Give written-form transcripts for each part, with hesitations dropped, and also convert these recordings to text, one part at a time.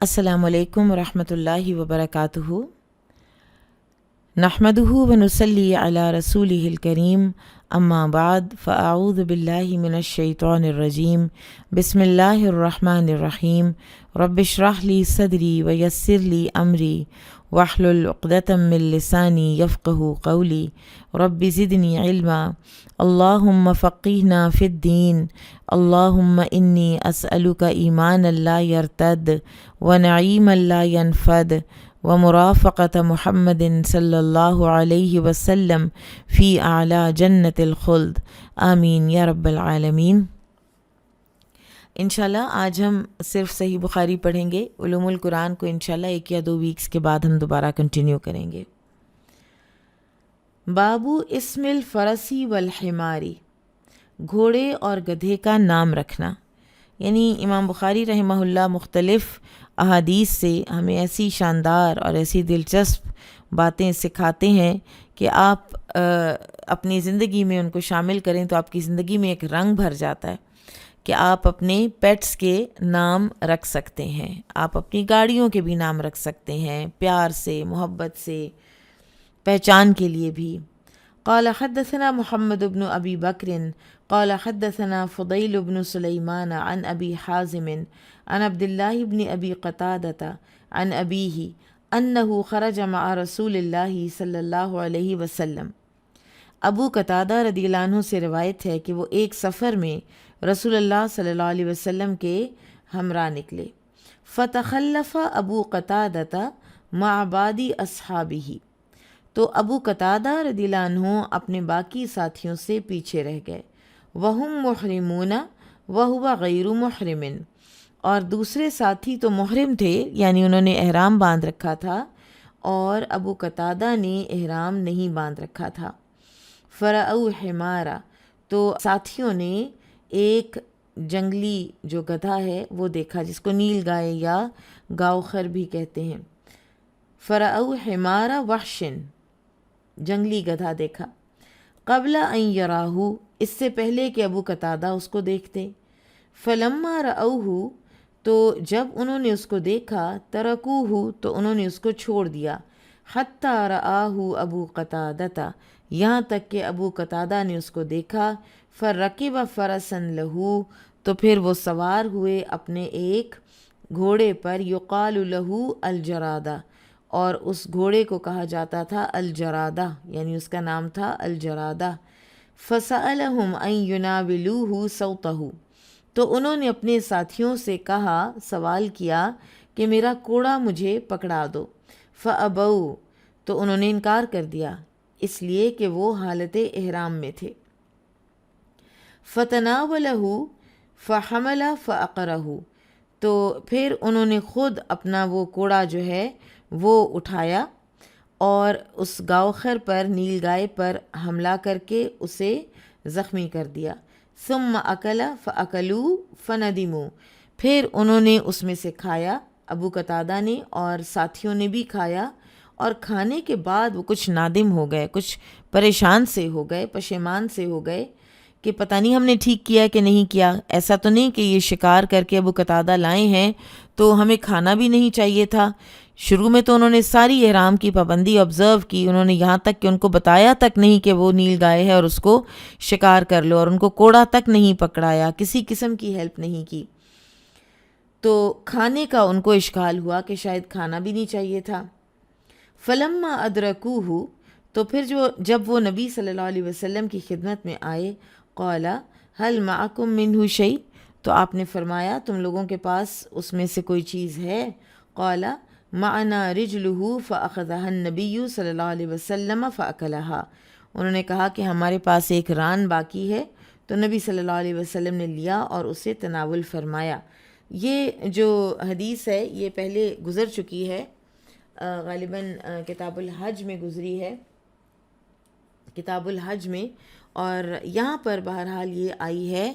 السلام علیکم ورحمۃ اللہ وبرکاتہ۔ نحمدہ ونصلی علی رسولہ الکریم، اما بعد فاعوذ باللہ من الشیطان الرجیم، بسم اللہ الرحمن الرحیم۔ رب اشرح لی صدری ویسر لی امری واحلل عقدۃ من لسانی یفقہوا قولی، رب زدنی علما، اللہم فقہنا فی الدین، اللہم انی اسألک ایمانا لا یرتد ونعیما لا ینفد ومرافقۃ محمد صلی اللہ علیہ وسلم فی اعلیٰ جنت الخلد، آمین یا رب العالمین۔ انشاءاللہ آج ہم صرف صحیح بخاری پڑھیں گے۔ علوم القرآن کو انشاءاللہ 1 یا 2 ویکس کے بعد ہم دوبارہ کنٹینیو کریں گے۔ بابو اسم الفرسی والحماری، گھوڑے اور گدھے کا نام رکھنا۔ یعنی امام بخاری رحمہ اللہ مختلف احادیث سے ہمیں ایسی شاندار اور ایسی دلچسپ باتیں سکھاتے ہیں کہ آپ اپنی زندگی میں ان کو شامل کریں تو آپ کی زندگی میں ایک رنگ بھر جاتا ہے کہ آپ اپنے پیٹس کے نام رکھ سکتے ہیں، آپ اپنی گاڑیوں کے بھی نام رکھ سکتے ہیں، پیار سے، محبت سے، پہچان کے لیے بھی۔ قال حدثنا محمد بن ابی بکر قال حدثنا فضیل بن سلیمان عن ابی حازم عن عبد اللہ بن ابی قتادہ عن ابیہ انہ خرج مع رسول اللہ صلی اللہ علیہ وسلم۔ ابو قتادہ رضی اللہ عنہ سے روایت ہے کہ وہ ایک سفر میں رسول اللہ صلی اللہ علیہ وسلم کے ہمراہ نکلے۔ فتخلف ابو قتادہ مع بعض اصحابہ، تو ابو قتادہ رضی اللہ عنہ اپنے باقی ساتھیوں سے پیچھے رہ گئے۔ وہم محرمون وہو غیر محرم، اور دوسرے ساتھی تو محرم تھے، یعنی انہوں نے احرام باندھ رکھا تھا اور ابو قتادہ نے احرام نہیں باندھ رکھا تھا۔ فرعوا حمارا، تو ساتھیوں نے ایک جنگلی جو گدھا ہے وہ دیکھا، جس کو نیل گائے یا گاؤخر بھی کہتے ہیں۔ فرعوا حمارا وحشن، جنگلی گدھا دیکھا۔ قبل ان یراہو، اس سے پہلے کہ ابو قتادہ اس کو دیکھتے۔ فلما رأوہ، تو جب انہوں نے اس کو دیکھا، ترکوہ، تو انہوں نے اس کو چھوڑ دیا۔ حتی رآہ ابو قتادہ، یہاں تک کہ ابو قتادہ نے اس کو دیکھا۔ فرکب فرسا لہو، تو پھر وہ سوار ہوئے اپنے ایک گھوڑے پر، یقال لہو الجرادہ، اور اس گھوڑے کو کہا جاتا تھا الجرادہ، یعنی اس کا نام تھا الجرادہ۔ فسألہم ان یناولوہ صوتہ، تو انہوں نے اپنے ساتھیوں سے کہا، سوال کیا کہ میرا کوڑا مجھے پکڑا دو۔ فابوا، تو انہوں نے انکار کر دیا، اس لیے کہ وہ حالت احرام میں تھے۔ فتناولہ فحمل فاقرہ، تو پھر انہوں نے خود اپنا وہ کوڑا جو ہے وہ اٹھایا اور اس گاؤخر پر، نیل گائے پر حملہ کر کے اسے زخمی کر دیا۔ ثم اکل فاکلوا فندموا، پھر انہوں نے اس میں سے کھایا، ابو قتادہ نے اور ساتھیوں نے بھی کھایا، اور کھانے کے بعد وہ کچھ نادم ہو گئے، کچھ پریشان سے ہو گئے، پشیمان سے ہو گئے کہ پتہ نہیں ہم نے ٹھیک کیا کہ نہیں کیا۔ ایسا تو نہیں کہ یہ شکار کر کے ابو قتادہ لائے ہیں تو ہمیں کھانا بھی نہیں چاہیے تھا۔ شروع میں تو انہوں نے ساری احرام کی پابندی آبزرو کی، انہوں نے یہاں تک کہ ان کو بتایا تک نہیں کہ وہ نیل گائے ہے اور اس کو شکار کر لو، اور ان کو کوڑا تک نہیں پکڑایا، کسی قسم کی ہیلپ نہیں کی۔ تو کھانے کا ان کو اشکال ہوا کہ شاید کھانا بھی نہیں چاہیے تھا۔ فلما ادرکوہ، تو پھر جب وہ نبی صلی اللہ علیہ وسلم کی خدمت میں آئے، قال هل معکم منہ شیء، تو آپ نے فرمایا تم لوگوں کے پاس اس میں سے کوئی چیز ہے؟ قال معنا رجلہ فاخذها النبی صلی اللہ علیہ وسلم فاکلھا، انہوں نے کہا کہ ہمارے پاس ایک ران باقی ہے، تو نبی صلی اللہ علیہ وسلم نے لیا اور اسے تناول فرمایا۔ یہ جو حدیث ہے یہ پہلے گزر چکی ہے، غالباً کتاب الحج میں گزری ہے، کتاب الحج میں، اور یہاں پر بہرحال یہ آئی ہے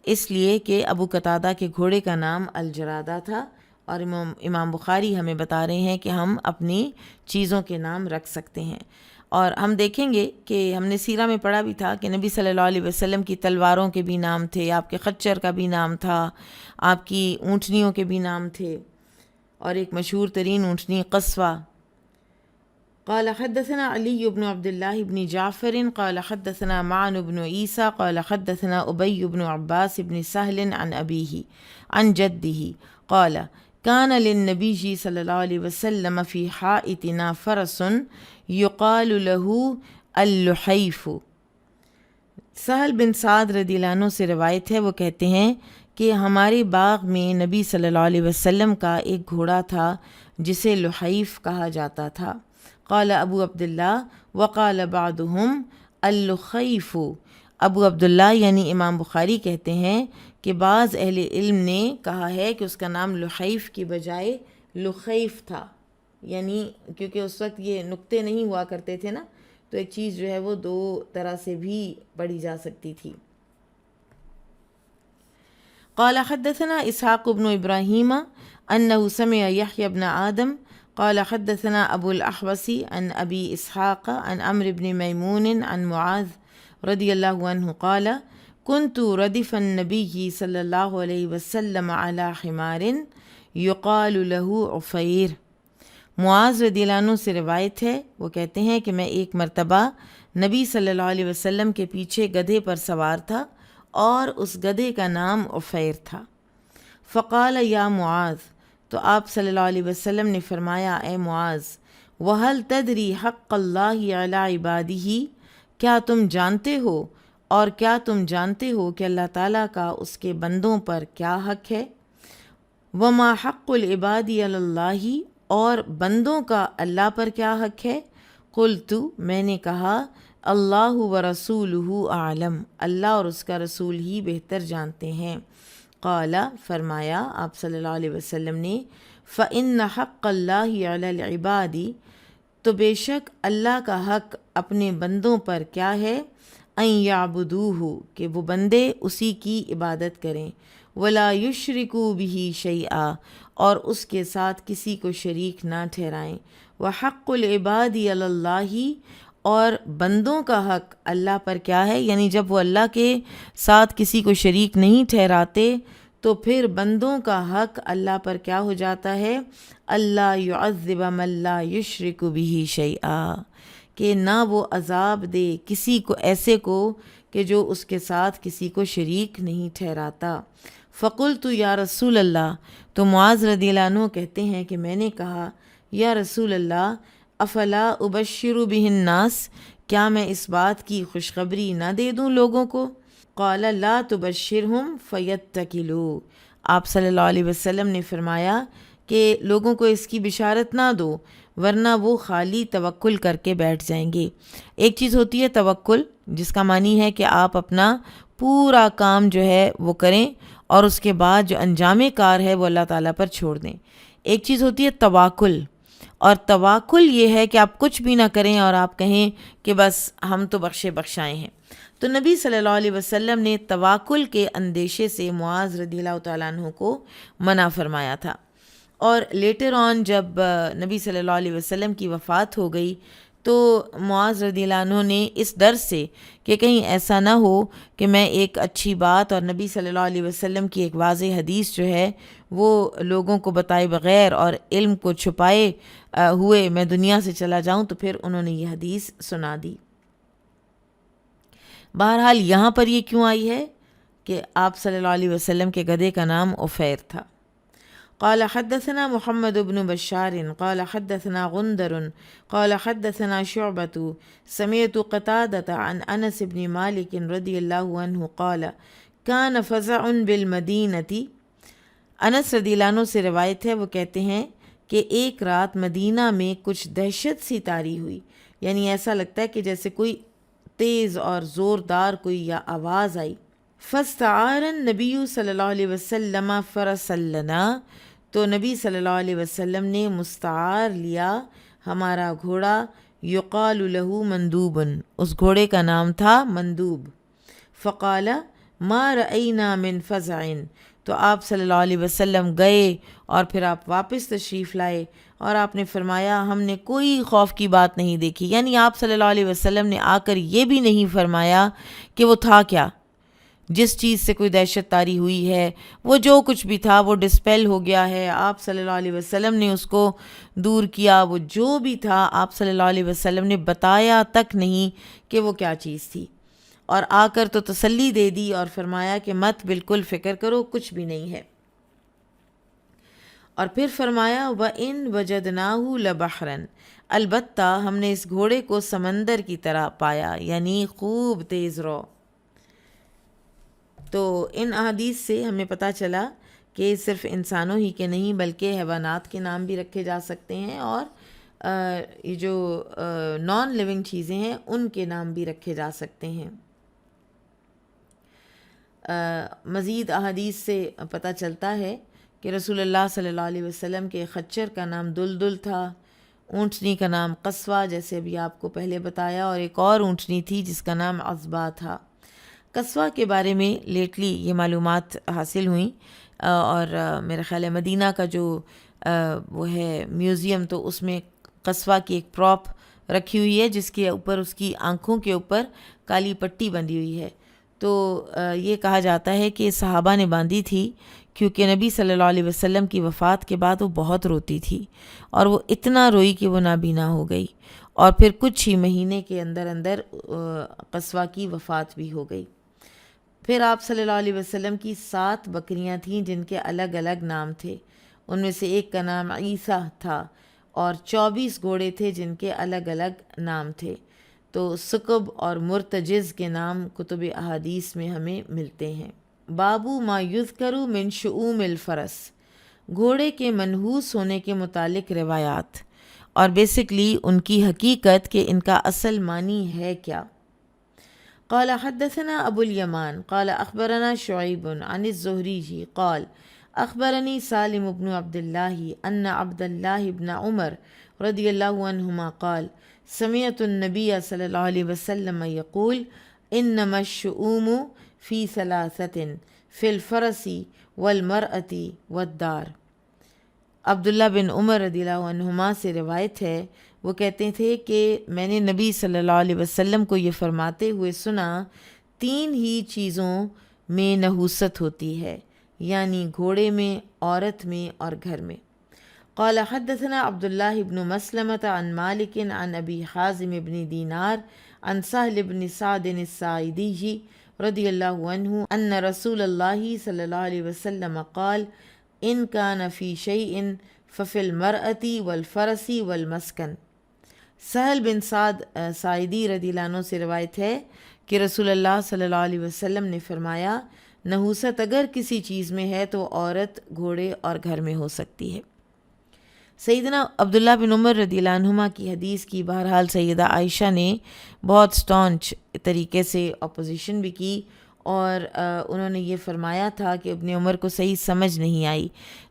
اس لیے کہ ابو قتادہ کے گھوڑے کا نام الجرادہ تھا، اور امام بخاری ہمیں بتا رہے ہیں کہ ہم اپنی چیزوں کے نام رکھ سکتے ہیں۔ اور ہم دیکھیں گے کہ ہم نے سیرہ میں پڑھا بھی تھا کہ نبی صلی اللہ علیہ وسلم کی تلواروں کے بھی نام تھے، آپ کے خچر کا بھی نام تھا، آپ کی اونٹنیوں کے بھی نام تھے، اور ایک مشہور ترین اونٹنی قصوہ۔ قال حدثنا علی بن عبد اللہ بن جعفر قال حدثنا معن بن عیسیٰ قال حدثنا ابی بن عباس بن سہل عن ابیہ عن جدہ قال كان للنبی صلی اللہ علیہ وسلم فی حائطنا فرس یقال له اللحیف۔ سہل بن سعد رضی اللہ عنہ سے روایت ہے، وہ کہتے ہیں کہ ہمارے باغ میں نبی صلی اللہ علیہ وسلم کا ایک گھوڑا تھا جسے لحیف کہا جاتا تھا۔ قال ابو عبداللہ وقال بعضهم اللخیف۔ ابو عبداللہ یعنی امام بخاری کہتے ہیں کہ بعض اہل علم نے کہا ہے کہ اس کا نام لحیف کی بجائے لخیف تھا، یعنی کیونکہ اس وقت یہ نقطے نہیں ہوا کرتے تھے نا، تو ایک چیز جو ہے وہ دو طرح سے بھی پڑھی جا سکتی تھی۔ قال حدثنا اسحاق بن ابراہیم انه سمع یحیی بن آدم قال حدثنا ابو الاحوص عن ابی اسحاق عن عمرو بن میمون عن معاذ رضی اللہ عنہ قال كنت ردف النبی صلی اللہ علیہ وسلم على حمار یقال له عفیر۔ معاذ رضی اللہ عنہ سے روایت ہے، وہ کہتے ہیں کہ میں ایک مرتبہ نبی صلی اللہ علیہ وسلم کے پیچھے گدھے پر سوار تھا اور اس گدھے کا نام عفیر تھا۔ فقال یا معاذ، تو آپ صلی اللہ علیہ وسلم نے فرمایا اے معاذ، وَهَلْ تَدْرِي حَقَّ اللَّهِ عَلَىٰ عِبَادِهِ، کیا تم جانتے ہو اور کیا تم جانتے ہو کہ اللہ تعالیٰ کا اس کے بندوں پر کیا حق ہے؟ وَمَا حَقُّ الْعِبَادِ عَلَى اللَّهِ، اور بندوں کا اللہ پر کیا حق ہے؟ قلت، میں نے کہا اللہ ورسولہ اعلم، اللہ اور اس کا رسول ہی بہتر جانتے ہیں۔ قال، فرمایا آپ صلی اللہ علیہ وسلم نے، فإن حق اللہ علی العباد، تو بے شک اللہ کا حق اپنے بندوں پر کیا ہے؟ ان یعبدوہ، کہ وہ بندے اسی کی عبادت کریں، ولا یشرکوا بہ شیئا، اور اس کے ساتھ کسی کو شریک نہ ٹھہرائیں، وحق العباد علی اللہ، اور بندوں کا حق اللہ پر کیا ہے؟ یعنی جب وہ اللہ کے ساتھ کسی کو شریک نہیں ٹھہراتے تو پھر بندوں کا حق اللہ پر کیا ہو جاتا ہے؟ اللہ یعذب من لا یشرک بہ شیئا، کہ نہ وہ عذاب دے کسی کو ایسے کو کہ جو اس کے ساتھ کسی کو شریک نہیں ٹھہراتا۔ فقلت یا رسول اللہ، تو معاذ رضی اللہ عنہ کہتے ہیں کہ میں نے کہا یا رسول اللہ، افلا ابشر بہ الناس، کیا میں اس بات کی خوشخبری نہ دے دوں لوگوں کو؟ قال لا تبشرہم فیتکلوا، آپ صلی اللہ علیہ وسلم نے فرمایا کہ لوگوں کو اس کی بشارت نہ دو ورنہ وہ خالی توکل کر کے بیٹھ جائیں گے۔ ایک چیز ہوتی ہے توکل، جس کا معنی ہے کہ آپ اپنا پورا کام جو ہے وہ کریں اور اس کے بعد جو انجام کار ہے وہ اللہ تعالیٰ پر چھوڑ دیں۔ ایک چیز ہوتی ہے تواکل، اور تواکل یہ ہے کہ آپ کچھ بھی نہ کریں اور آپ کہیں کہ بس ہم تو بخشے بخشائے ہیں۔ تو نبی صلی اللہ علیہ وسلم نے تواکل کے اندیشے سے معاذ رضی اللہ تعالیٰ عنہ کو منع فرمایا تھا، اور لیٹر آن جب نبی صلی اللہ علیہ وسلم کی وفات ہو گئی تو معاذ رضی اللہ عنہ نے اس ڈر سے کہ کہیں ایسا نہ ہو کہ میں ایک اچھی بات اور نبی صلی اللہ علیہ وسلم کی ایک واضح حدیث جو ہے وہ لوگوں کو بتائے بغیر اور علم کو چھپائے ہوئے میں دنیا سے چلا جاؤں، تو پھر انہوں نے یہ حدیث سنا دی۔ بہرحال یہاں پر یہ کیوں آئی ہے کہ آپ صلی اللہ علیہ وسلم کے گدھے کا نام عفیر تھا۔ قال حدثنا محمد بن بشار قال حدثنا غندر قال حدثنا شعبة سمعت قتادة عن انس بن مالك رضی اللہ عنہ قال كان فزع بالمدینة، انس رضی اللہ عنہ سے روایت ہے، وہ کہتے ہیں کہ ایک رات مدینہ میں کچھ دہشت سی طاری ہوئی، یعنی ایسا لگتا ہے کہ جیسے کوئی تیز اور زوردار کوئی یا آواز آئی۔ فاستعار النبی صلی اللہ علیہ وسلم فرسا لنا، تو نبی صلی اللہ علیہ وسلم نے مستعار لیا ہمارا گھوڑا، یقال له مندوب، اس گھوڑے کا نام تھا مندوب۔ فقال ما رأینا من فزع، تو آپ صلی اللہ علیہ وسلم گئے اور پھر آپ واپس تشریف لائے اور آپ نے فرمایا ہم نے کوئی خوف کی بات نہیں دیکھی، یعنی آپ صلی اللہ علیہ وسلم نے آ کر یہ بھی نہیں فرمایا کہ وہ تھا کیا، جس چیز سے کوئی دہشت طاری ہوئی ہے، وہ جو کچھ بھی تھا وہ ڈسپیل ہو گیا ہے، آپ صلی اللہ علیہ وسلم نے اس کو دور کیا۔ وہ جو بھی تھا آپ صلی اللہ علیہ وسلم نے بتایا تک نہیں کہ وہ کیا چیز تھی، اور آ کر تو تسلی دے دی اور فرمایا کہ مت بالکل فکر کرو، کچھ بھی نہیں ہے۔ اور پھر فرمایا وَإِن وَجَدْنَاهُ لَبَحْرًا، البتہ ہم نے اس گھوڑے کو سمندر کی طرح پایا، یعنی خوب تیز رو۔ تو ان احادیث سے ہمیں پتہ چلا کہ صرف انسانوں ہی کے نہیں بلکہ حیوانات کے نام بھی رکھے جا سکتے ہیں، اور یہ جو نان لیونگ چیزیں ہیں ان کے نام بھی رکھے جا سکتے ہیں۔ مزید احادیث سے پتہ چلتا ہے کہ رسول اللہ صلی اللہ علیہ وسلم کے خچر کا نام دلدل تھا، اونٹنی کا نام قصوہ جیسے ابھی آپ کو پہلے بتایا، اور ایک اور اونٹنی تھی جس کا نام عصبہ تھا۔ قصوہ کے بارے میں لیٹلی یہ معلومات حاصل ہوئیں، اور میرا خیال ہے مدینہ کا جو وہ ہے میوزیم، تو اس میں قصوہ کی ایک پراپ رکھی ہوئی ہے جس کے اوپر اس کی آنکھوں کے اوپر کالی پٹی بندھی ہوئی ہے۔ تو یہ کہا جاتا ہے کہ صحابہ نے باندھی تھی کیونکہ نبی صلی اللہ علیہ وسلم کی وفات کے بعد وہ بہت روتی تھی، اور وہ اتنا روئی کہ وہ نابینا ہو گئی، اور پھر کچھ ہی مہینے کے اندر اندر قصوہ کی وفات بھی ہو گئی۔ پھر آپ صلی اللہ علیہ وسلم کی 7 بکریاں تھیں جن کے الگ الگ نام تھے، ان میں سے ایک کا نام عیسیٰ تھا، اور 24 گھوڑے تھے جن کے الگ الگ نام تھے۔ تو ثقب اور مرتجز کے نام کتب احادیث میں ہمیں ملتے ہیں۔ بابو ما یذکر من شؤوم الفرس، گھوڑے کے منحوس ہونے کے متعلق روایات، اور بیسکلی ان کی حقیقت کہ ان کا اصل معنی ہے کیا۔ قال حدثنا ابو الیمان قال اخبرنا شعیب عن الزہری قال اخبرنی سالم بن عبد اللہ ان عبد اللہ بن عمر رضی اللہ عنہما قال سمعت النبی صلی اللہ علیہ وسلم یقول انما الشؤوم فی ثلاثۃ فی الفرس والمرأۃ والدار۔ عبداللہ بن عمر رضی اللہ عنہما سے روایت ہے، وہ کہتے تھے کہ میں نے نبی صلی اللہ علیہ وسلم کو یہ فرماتے ہوئے سنا، 3 ہی چیزوں میں نحوست ہوتی ہے، یعنی گھوڑے میں، عورت میں اور گھر میں۔ قال حدثنا عبداللہ بن مسلمة عن مالک عن ابی حازم بن دینار عن سہل بن سعد الساعدی رضی اللہ عنہ ان رسول اللہ صلی اللہ علیہ وسلم قال ان کان فی شیء ففی المرأۃ والفرس والمسکن۔ سہل بن سعد ساعدی رضی اللہ عنہ سے روایت ہے کہ رسول اللہ صلی اللہ علیہ وسلم نے فرمایا، نحوست اگر کسی چیز میں ہے تو عورت، گھوڑے اور گھر میں ہو سکتی ہے۔ سیدنا عبداللہ بن عمر رضی اللہ عنہما کی حدیث کی بہرحال سیدہ عائشہ نے بہت سٹانچ طریقے سے اپوزیشن بھی کی، اور انہوں نے یہ فرمایا تھا کہ ابن عمر کو صحیح سمجھ نہیں آئی۔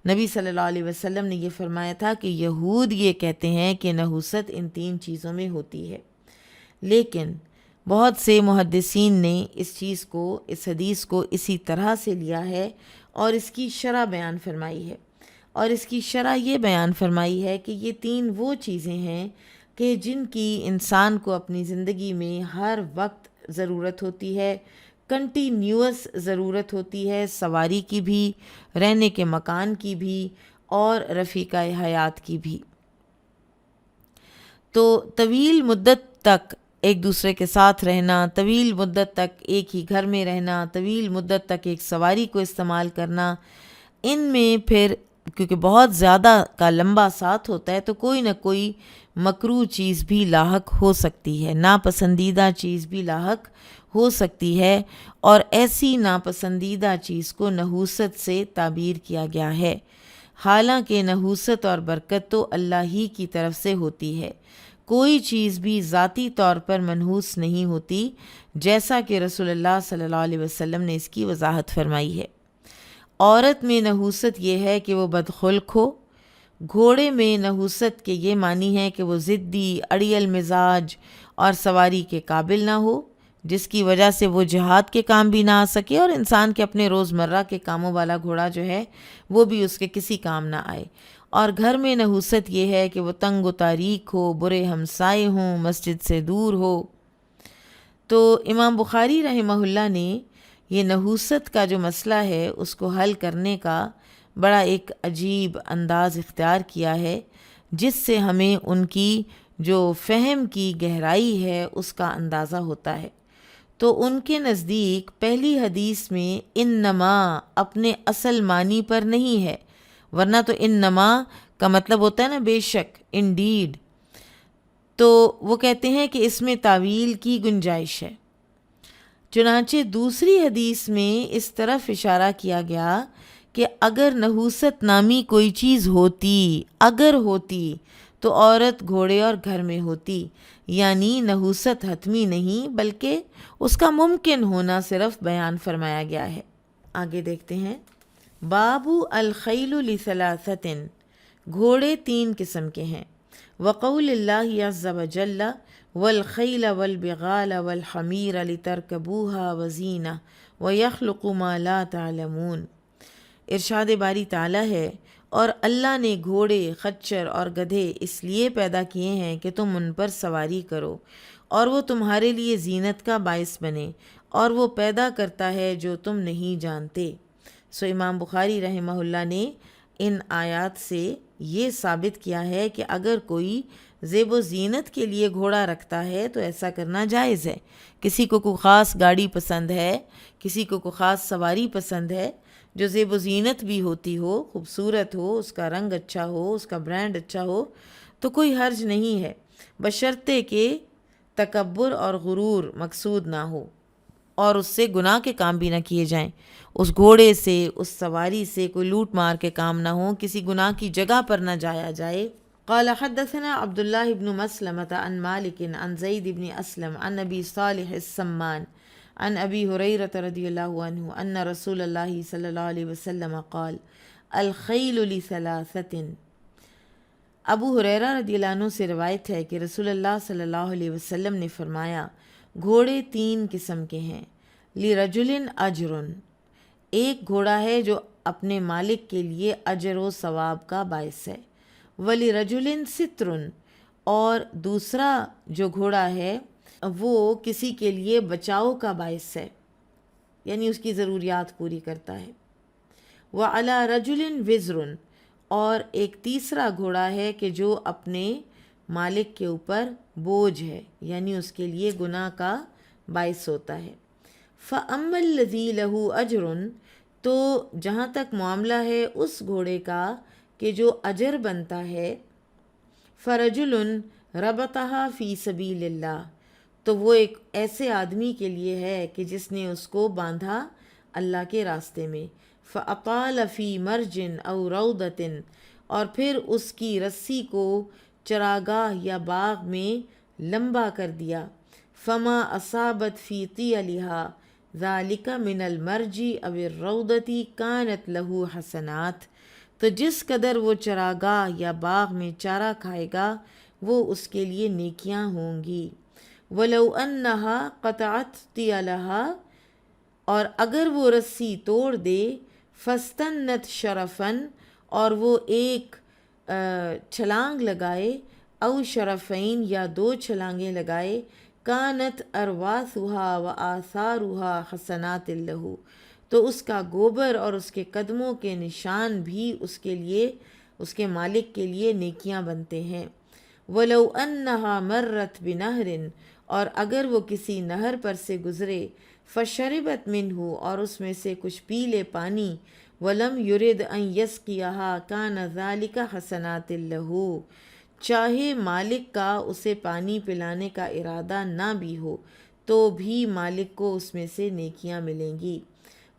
نبی صلی اللہ علیہ وسلم نے یہ فرمایا تھا کہ یہود یہ کہتے ہیں کہ نحوست ان 3 چیزوں میں ہوتی ہے، لیکن بہت سے محدثین نے اس چیز کو، اس حدیث کو اسی طرح سے لیا ہے اور اس کی شرح بیان فرمائی ہے، اور اس کی شرح یہ بیان فرمائی ہے کہ یہ 3 وہ چیزیں ہیں کہ جن کی انسان کو اپنی زندگی میں ہر وقت ضرورت ہوتی ہے، کنٹینیوس ضرورت ہوتی ہے، سواری کی بھی، رہنے کے مکان کی بھی، اور رفیقہ حیات کی بھی۔ تو طویل مدت تک ایک دوسرے کے ساتھ رہنا، طویل مدت تک ایک ہی گھر میں رہنا، طویل مدت تک ایک سواری کو استعمال کرنا، ان میں پھر کیونکہ بہت زیادہ کا لمبا ساتھ ہوتا ہے تو کوئی نہ کوئی مکروہ چیز بھی لاحق ہو سکتی ہے، ناپسندیدہ چیز بھی لاحق ہو سکتی ہے، اور ایسی ناپسندیدہ چیز کو نحوست سے تعبیر کیا گیا ہے، حالانکہ نحوست اور برکت تو اللہ ہی کی طرف سے ہوتی ہے، کوئی چیز بھی ذاتی طور پر منحوس نہیں ہوتی، جیسا کہ رسول اللہ صلی اللہ علیہ وسلم نے اس کی وضاحت فرمائی ہے۔ عورت میں نحوست یہ ہے کہ وہ بدخلق ہو، گھوڑے میں نحوست کے یہ معنی ہے کہ وہ ضدی، اڑیل مزاج اور سواری کے قابل نہ ہو، جس کی وجہ سے وہ جہاد کے کام بھی نہ آ سکے، اور انسان کے اپنے روزمرہ کے کاموں والا گھوڑا جو ہے وہ بھی اس کے کسی کام نہ آئے۔ اور گھر میں نحوست یہ ہے کہ وہ تنگ و تاریک ہو، برے ہمسائے ہوں، مسجد سے دور ہو۔ تو امام بخاری رحمہ اللہ نے یہ نحوست کا جو مسئلہ ہے اس کو حل کرنے کا بڑا ایک عجیب انداز اختیار کیا ہے، جس سے ہمیں ان کی جو فہم کی گہرائی ہے اس کا اندازہ ہوتا ہے۔ تو ان کے نزدیک پہلی حدیث میں انما اپنے اصل معنی پر نہیں ہے، ورنہ تو انما کا مطلب ہوتا ہے نا بے شک، انڈیڈ، تو وہ کہتے ہیں کہ اس میں تعویل کی گنجائش ہے۔ چنانچہ دوسری حدیث میں اس طرف اشارہ کیا گیا کہ اگر نحوست نامی کوئی چیز ہوتی، اگر ہوتی تو عورت گھوڑے اور گھر میں ہوتی، یعنی نحوست حتمی نہیں بلکہ اس کا ممکن ہونا صرف بیان فرمایا گیا ہے۔ آگے دیکھتے ہیں، باب الخیل لثلاثۃ، گھوڑے 3 قسم کے ہیں، وقول اللہ عز وجل والخیل والبغال والحمیر لترکبوها وزینہ ویخلق ما لا تعلمون۔ ارشاد باری تعالیٰ ہے، اور اللہ نے گھوڑے، خچر اور گدھے اس لیے پیدا کیے ہیں کہ تم ان پر سواری کرو، اور وہ تمہارے لیے زینت کا باعث بنے، اور وہ پیدا کرتا ہے جو تم نہیں جانتے۔ سو امام بخاری رحمہ اللہ نے ان آیات سے یہ ثابت کیا ہے کہ اگر کوئی زیب و زینت کے لیے گھوڑا رکھتا ہے تو ایسا کرنا جائز ہے۔ کسی کو کوئی خاص گاڑی پسند ہے، کسی کو کوئی خاص سواری پسند ہے جو زیب و زینت بھی ہوتی ہو، خوبصورت ہو، اس کا رنگ اچھا ہو، اس کا برانڈ اچھا ہو، تو کوئی حرج نہیں ہے، بشرطے کہ تکبر اور غرور مقصود نہ ہو اور اس سے گناہ کے کام بھی نہ کیے جائیں۔ اس گھوڑے سے، اس سواری سے کوئی لوٹ مار کے کام نہ ہو، کسی گناہ کی جگہ پر نہ جایا جائے۔ قال حدثنا عبداللہ بن مسلمة عن مالک عن زید بن اسلم عن ابی صالح السمان عن ابی ہریرہ رضی اللہ عنہ ان رسول اللہ صلی اللہ علیہ وسلم قال الخیل لثلاثۃ۔ ابو ہریرہ رضی اللہ عنہ سے روایت ہے کہ رسول اللہ صلی اللہ علیہ وسلم نے فرمایا، گھوڑے 3 قسم کے ہیں، لرجل اجر، ایک گھوڑا ہے جو اپنے مالک کے لیے اجر و ثواب کا باعث ہے، ولرجل ستر، اور دوسرا جو گھوڑا ہے وہ کسی کے لیے بچاؤ کا باعث ہے، یعنی اس کی ضروریات پوری کرتا ہے، وعلی رجل وزر، اور ایک تیسرا گھوڑا ہے کہ جو اپنے مالک کے اوپر بوجھ ہے، یعنی اس کے لیے گناہ کا باعث ہوتا ہے۔ فَأَمَّا الَّذِي لَهُ أَجْرٌ، تو جہاں تک معاملہ ہے اس گھوڑے کا کہ جو اجر بنتا ہے، فَرَجُلٌ رَبَطَهَا فِي سَبِيلِ اللَّهِ، تو وہ ایک ایسے آدمی کے لیے ہے کہ جس نے اس کو باندھا اللہ کے راستے میں، فَأَطَالَ فِي مَرْجٍ أَوْ رَوْضَةٍ، اور پھر اس کی رسی کو چراگاہ یا باغ میں لمبا کر دیا، فَمَا أَصَابَتْ فِي طِيَلِهَا ذَلِكَ مِنَ الْمَرْجِ أَوِ الرَّوْضَةِ كَانَتْ لَهُ حَسَنَاتٍ، تو جس قدر وہ چراگاہ یا باغ میں چارہ کھائے گا وہ اس کے لیے نیکیاں ہوں گی۔ وَلَوْ أَنَّهَا قَطَعَتْ طِيَلَهَا، اور اگر وہ رسی توڑ دے، فَاسْتَنَّتْ شَرَفًا، اور وہ ایک چھلانگ لگائے، او شرفین، یا 2 چھلانگیں لگائے، کانت ارواثها وآثارها حسنات له، تو اس کا گوبر اور اس کے قدموں کے نشان بھی اس کے لیے، اس کے مالک کے لیے نیکیاں بنتے ہیں۔ وَلَوْ أَنَّهَا مَرَّتْ بِنَهْرٍ، اور اگر وہ کسی نہر پر سے گزرے، فَشَرِبَتْ مِنْهُ، اور اس میں سے کچھ پی لے پانی، وَلَمْ يُرِدْ أَنْ يَسْقِيَهَا كَانَ ذَلِكَ حَسَنَاتٍ لَهُ، چاہے مالک کا اسے پانی پلانے کا ارادہ نہ بھی ہو تو بھی مالک کو اس میں سے نیکیاں ملیں گی۔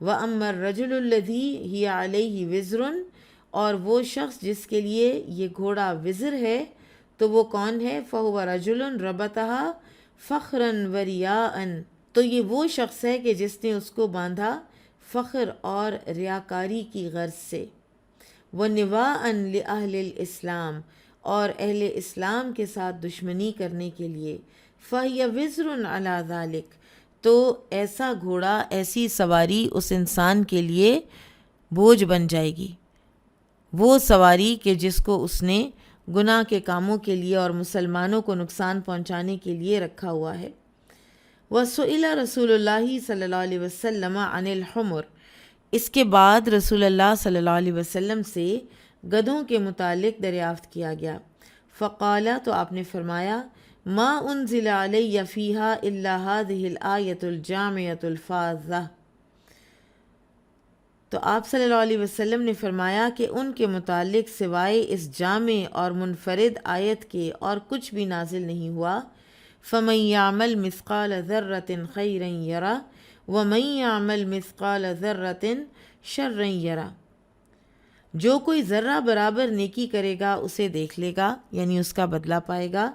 وَأَمَّا الرَّجُلُ الَّذِي هِيَ عَلَيْهِ وِزْرٌ، اور وہ شخص جس کے لیے یہ گھوڑا وزر ہے تو وہ کون ہے؟ فَهُوَ رَجُلٌ رَبَطَهَا فَخْرًا وَرِيَاءً، تو یہ وہ شخص ہے کہ جس نے اس کو باندھا فخر اور ریاکاری کی غرض سے، وَنِوَاءً لِأَهْلِ الْإِسْلَامِ، اور اہل اسلام کے ساتھ دشمنی کرنے کے لیے، فَهِيَ وِزْرٌ عَلَى ذَلِكَ، تو ایسا گھوڑا، ایسی سواری اس انسان کے لیے بوجھ بن جائے گی، وہ سواری کہ جس کو اس نے گناہ کے کاموں کے لیے اور مسلمانوں کو نقصان پہنچانے کے لیے رکھا ہوا ہے۔ وسئل رسول اللہ صلی اللہ علیہ وسلم عن الحمر، اس کے بعد رسول اللہ صلی اللہ علیہ وسلم سے گدھوں کے متعلق دریافت کیا گیا۔ فقال، تو آپ نے فرمایا، ما انزل علی فیہا الا هذه الآیۃ الجامعۃ الفاظہ، تو آپ صلی اللہ علیہ وسلم نے فرمایا کہ ان کے متعلق سوائے اس جامع اور منفرد آیت کے اور کچھ بھی نازل نہیں ہوا۔ فمن یعمل مثقال ذرۃ خیرا یرہ ومن یعمل مثقال ذرۃ شرا یرہ، جو کوئی ذرہ برابر نیکی کرے گا اسے دیکھ لے گا، یعنی اس کا بدلہ پائے گا،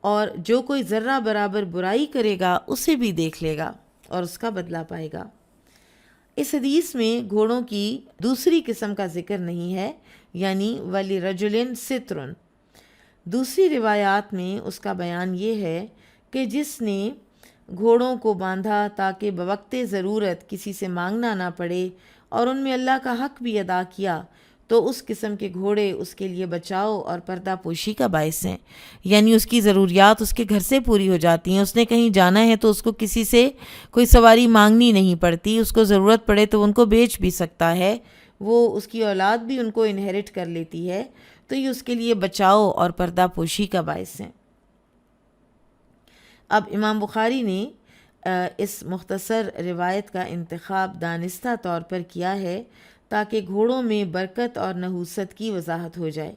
اور جو کوئی ذرہ برابر برائی کرے گا اسے بھی دیکھ لے گا اور اس کا بدلہ پائے گا۔ اس حدیث میں گھوڑوں کی دوسری قسم کا ذکر نہیں ہے، یعنی وَلِرَجُلٍ سِتْرٌ۔ دوسری روایات میں اس کا بیان یہ ہے کہ جس نے گھوڑوں کو باندھا تاکہ بوقت ضرورت کسی سے مانگنا نہ پڑے اور ان میں اللہ کا حق بھی ادا کیا، تو اس قسم کے گھوڑے اس کے لیے بچاؤ اور پردہ پوشی کا باعث ہیں، یعنی اس کی ضروریات اس کے گھر سے پوری ہو جاتی ہیں۔ اس نے کہیں جانا ہے تو اس کو کسی سے کوئی سواری مانگنی نہیں پڑتی، اس کو ضرورت پڑے تو ان کو بیچ بھی سکتا ہے، وہ اس کی اولاد بھی ان کو انہیرٹ کر لیتی ہے، تو یہ اس کے لیے بچاؤ اور پردہ پوشی کا باعث ہیں۔ اب امام بخاری نے اس مختصر روایت کا انتخاب دانستہ طور پر کیا ہے تاکہ گھوڑوں میں برکت اور نحوست کی وضاحت ہو جائے،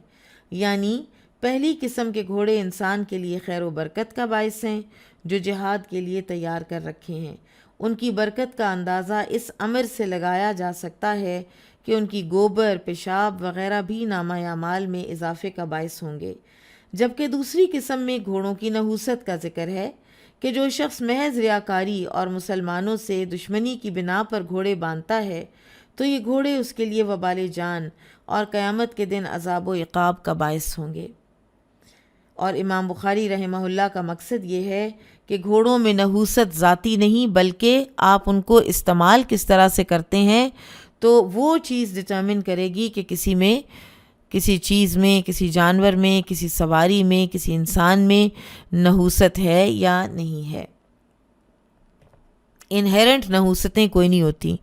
یعنی پہلی قسم کے گھوڑے انسان کے لیے خیر و برکت کا باعث ہیں، جو جہاد کے لیے تیار کر رکھے ہیں۔ ان کی برکت کا اندازہ اس امر سے لگایا جا سکتا ہے کہ ان کی گوبر، پیشاب وغیرہ بھی نامہ اعمال میں اضافے کا باعث ہوں گے، جبکہ دوسری قسم میں گھوڑوں کی نحوست کا ذکر ہے کہ جو شخص محض ریاکاری اور مسلمانوں سے دشمنی کی بنا پر گھوڑے باندھتا ہے تو یہ گھوڑے اس کے لیے وبال جان اور قیامت کے دن عذاب و عقاب کا باعث ہوں گے۔ اور امام بخاری رحمہ اللہ کا مقصد یہ ہے کہ گھوڑوں میں نحوست ذاتی نہیں، بلکہ آپ ان کو استعمال کس طرح سے کرتے ہیں تو وہ چیز ڈٹرمن کرے گی کہ کسی چیز میں، کسی جانور میں، کسی سواری میں، کسی انسان میں نحوست ہے یا نہیں ہے۔ انہیرنٹ نحوستیں کوئی نہیں ہوتی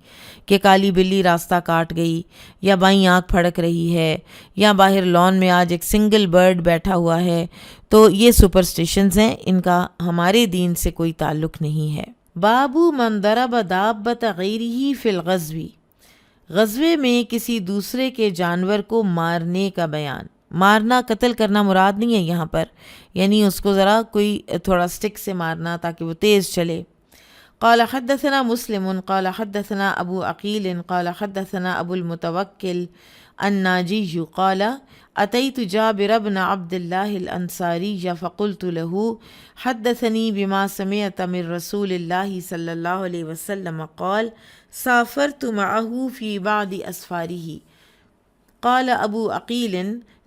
کہ کالی بلی راستہ کاٹ گئی، یا بائیں آنکھ پھڑک رہی ہے، یا باہر لان میں آج ایک سنگل برڈ بیٹھا ہوا ہے، تو یہ سپرسٹیشنز ہیں، ان کا ہمارے دین سے کوئی تعلق نہیں ہے۔ باب من ضرب دابۃ غیرہ فی الغزو، غزوے میں کسی دوسرے کے جانور کو مارنے کا بیان۔ مارنا قتل کرنا مراد نہیں ہے یہاں پر، یعنی اس کو ذرا کوئی تھوڑا سٹک سے مارنا تاکہ وہ تیز چلے۔ قال حدثنا مسلم قال حدثنا ابو عقیل قال حدثنا ابو المتوکل الناجی قال اتیت جابر بن عبد اللہ الانصاری فقلت له حدثنی بما سمعت من رسول اللہ صلی اللہ علیہ وسلم قال سافرت معه في بعض اسفاره قال ابو عقیل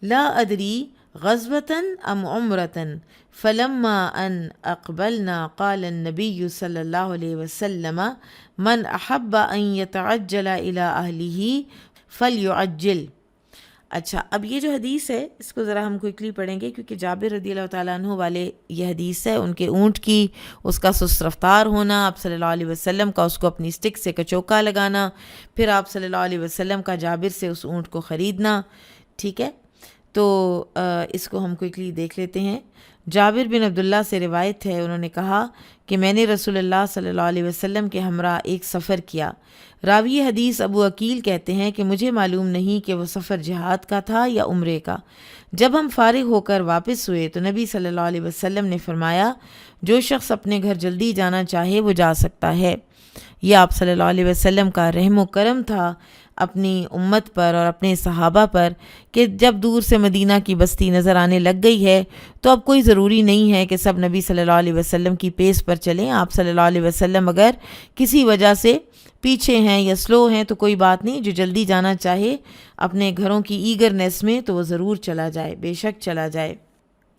لا ادری غزوة ام عمرة فلما ان اقبلنا قال النبی صلی اللہ علیہ وسلم من احب ان يتعجل الى اہلہ فلیعجل۔ اچھا، اب یہ جو حدیث ہے اس کو ذرا ہم کوئکلی پڑھیں گے، کیونکہ جابر رضی اللہ تعالیٰ عنہ والے یہ حدیث ہے، ان کے اونٹ کی اس کا سست رفتار ہونا، آپ صلی اللہ علیہ وسلم کا اس کو اپنی سٹک سے کچوکا لگانا، پھر آپ صلی اللہ علیہ وسلم کا جابر سے اس اونٹ کو خریدنا۔ ٹھیک ہے، تو اس کو ہم کوئکلی دیکھ لیتے ہیں۔ جابر بن عبداللہ سے روایت ہے، انہوں نے کہا کہ میں نے رسول اللہ صلی اللہ علیہ وسلم کے ہمراہ ایک سفر کیا۔ راوی حدیث ابو عقیل کہتے ہیں کہ مجھے معلوم نہیں کہ وہ سفر جہاد کا تھا یا عمرے کا۔ جب ہم فارغ ہو کر واپس ہوئے تو نبی صلی اللہ علیہ وسلم نے فرمایا جو شخص اپنے گھر جلدی جانا چاہے وہ جا سکتا ہے۔ یہ آپ صلی اللہ علیہ وسلم کا رحم و کرم تھا اپنی امت پر اور اپنے صحابہ پر کہ جب دور سے مدینہ کی بستی نظر آنے لگ گئی ہے تو اب کوئی ضروری نہیں ہے کہ سب نبی صلی اللہ علیہ وسلم کی پیس پر چلیں۔ آپ صلی اللہ علیہ وسلم اگر کسی وجہ سے پیچھے ہیں یا سلو ہیں تو کوئی بات نہیں، جو جلدی جانا چاہے اپنے گھروں کی ایگرنیس میں تو وہ ضرور چلا جائے، بے شک چلا جائے۔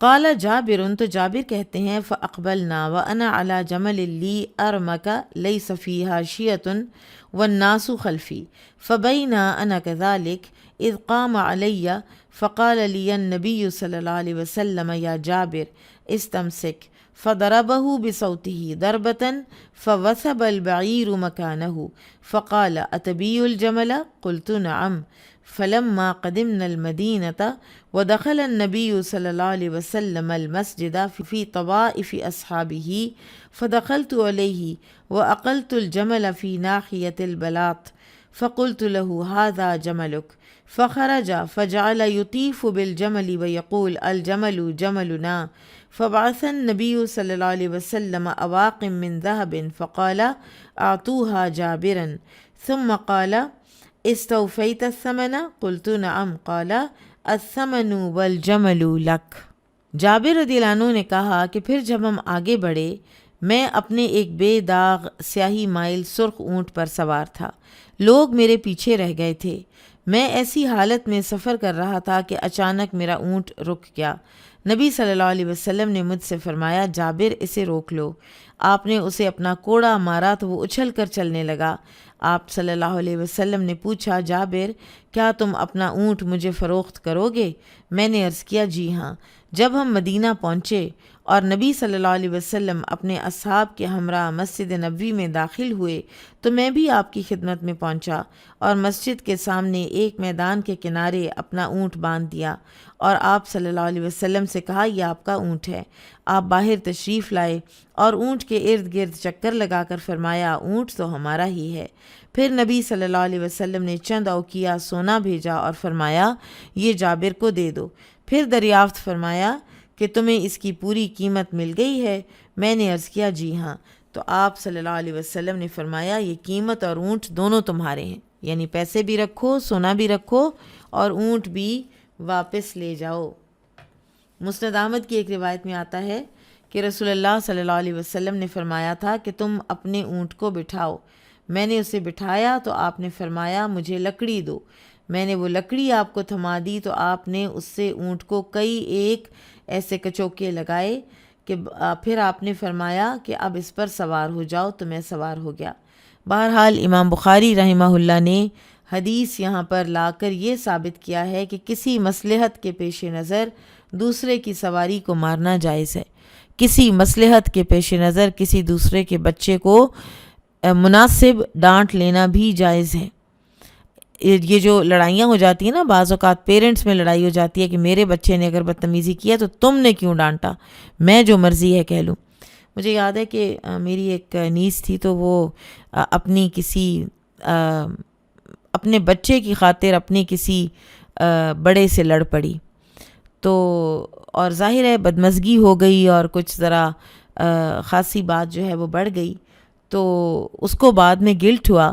قال جابر، تو جابر کہتے ہیں فاقبلنا وانا على جمل لی ارمک لیس فیہا شیۃ والناس خلفی فبینا انا کذلک اذ قام علی فقال لی النبی صلی اللہ علیہ وسلم یا جابر استمسک فضربه بصوته ضربة فوثب البعير مكانه فقال أتبي الجمل؟ قلت نعم. فلما قدمنا المدينة ودخل النبي صلى الله عليه وسلم المسجد في طوائف أصحابه فدخلت عليه وأقلت الجمل في ناحية البلاط فقلت له هذا جملك فخرج فجعل يطيف بالجمل ويقول الجمل جملنا. فبعث النبي صلى الله عليه وسلم أواق من ذهب فقال أعطوها جابرا ثم قال استوفيت الثمن؟ قلت نعم. قال الثمن والجمل لك. جابر رضی اللہ عنہ نے کہا کہ پھر جب ہم آگے بڑھے میں اپنے ایک بے داغ سیاہی مائل سرخ اونٹ پر سوار تھا. لوگ میرے پیچھے رہ گئے تھے. میں ایسی حالت میں سفر کر رہا تھا کہ اچانک میرا اونٹ رک گیا. نبی صلی اللہ علیہ وسلم نے مجھ سے فرمایا جابر اسے روک لو. آپ نے اسے اپنا کوڑا مارا تو وہ اچھل کر چلنے لگا. آپ صلی اللہ علیہ وسلم نے پوچھا جابر کیا تم اپنا اونٹ مجھے فروخت کرو گے؟ میں نے عرض کیا جی ہاں. جب ہم مدینہ پہنچے اور نبی صلی اللہ علیہ وسلم اپنے اصحاب کے ہمراہ مسجد نبوی میں داخل ہوئے تو میں بھی آپ کی خدمت میں پہنچا اور مسجد کے سامنے ایک میدان کے کنارے اپنا اونٹ باندھ دیا اور آپ صلی اللہ علیہ وسلم سے کہا یہ آپ کا اونٹ ہے. آپ باہر تشریف لائے اور اونٹ کے ارد گرد چکر لگا کر فرمایا اونٹ تو ہمارا ہی ہے. پھر نبی صلی اللہ علیہ وسلم نے چند اوقیہ سونا بھیجا اور فرمایا یہ جابر کو دے دو. پھر دریافت فرمایا کہ تمہیں اس کی پوری قیمت مل گئی ہے؟ میں نے عرض کیا جی ہاں. تو آپ صلی اللہ علیہ وسلم نے فرمایا یہ قیمت اور اونٹ دونوں تمہارے ہیں، یعنی پیسے بھی رکھو، سونا بھی رکھو اور اونٹ بھی واپس لے جاؤ. مسند احمد کی ایک روایت میں آتا ہے کہ رسول اللہ صلی اللہ علیہ وسلم نے فرمایا تھا کہ تم اپنے اونٹ کو بٹھاؤ. میں نے اسے بٹھایا تو آپ نے فرمایا مجھے لکڑی دو. میں نے وہ لکڑی آپ کو تھما دی تو آپ نے اس سے اونٹ کو کئی ایک ایسے کچوکے لگائے کہ پھر آپ نے فرمایا کہ اب اس پر سوار ہو جاؤ تو میں سوار ہو گیا. بہرحال امام بخاری رحمہ اللہ نے حدیث یہاں پر لا کر یہ ثابت کیا ہے کہ کسی مصلحت کے پیش نظر دوسرے کی سواری کو مارنا جائز ہے. کسی مصلحت کے پیش نظر کسی دوسرے کے بچے کو مناسب ڈانٹ لینا بھی جائز ہے. یہ جو لڑائیاں ہو جاتی ہیں نا، بعض اوقات پیرنٹس میں لڑائی ہو جاتی ہے کہ میرے بچے نے اگر بدتمیزی کیا تو تم نے کیوں ڈانٹا، میں جو مرضی ہے کہہ لوں. مجھے یاد ہے کہ میری ایک نیس تھی تو وہ اپنی کسی اپنے بچے کی خاطر اپنی کسی بڑے سے لڑ پڑی تو اور ظاہر ہے بدمزگی ہو گئی اور کچھ ذرا خاصی بات جو ہے وہ بڑھ گئی تو اس کو بعد میں گلٹ ہوا.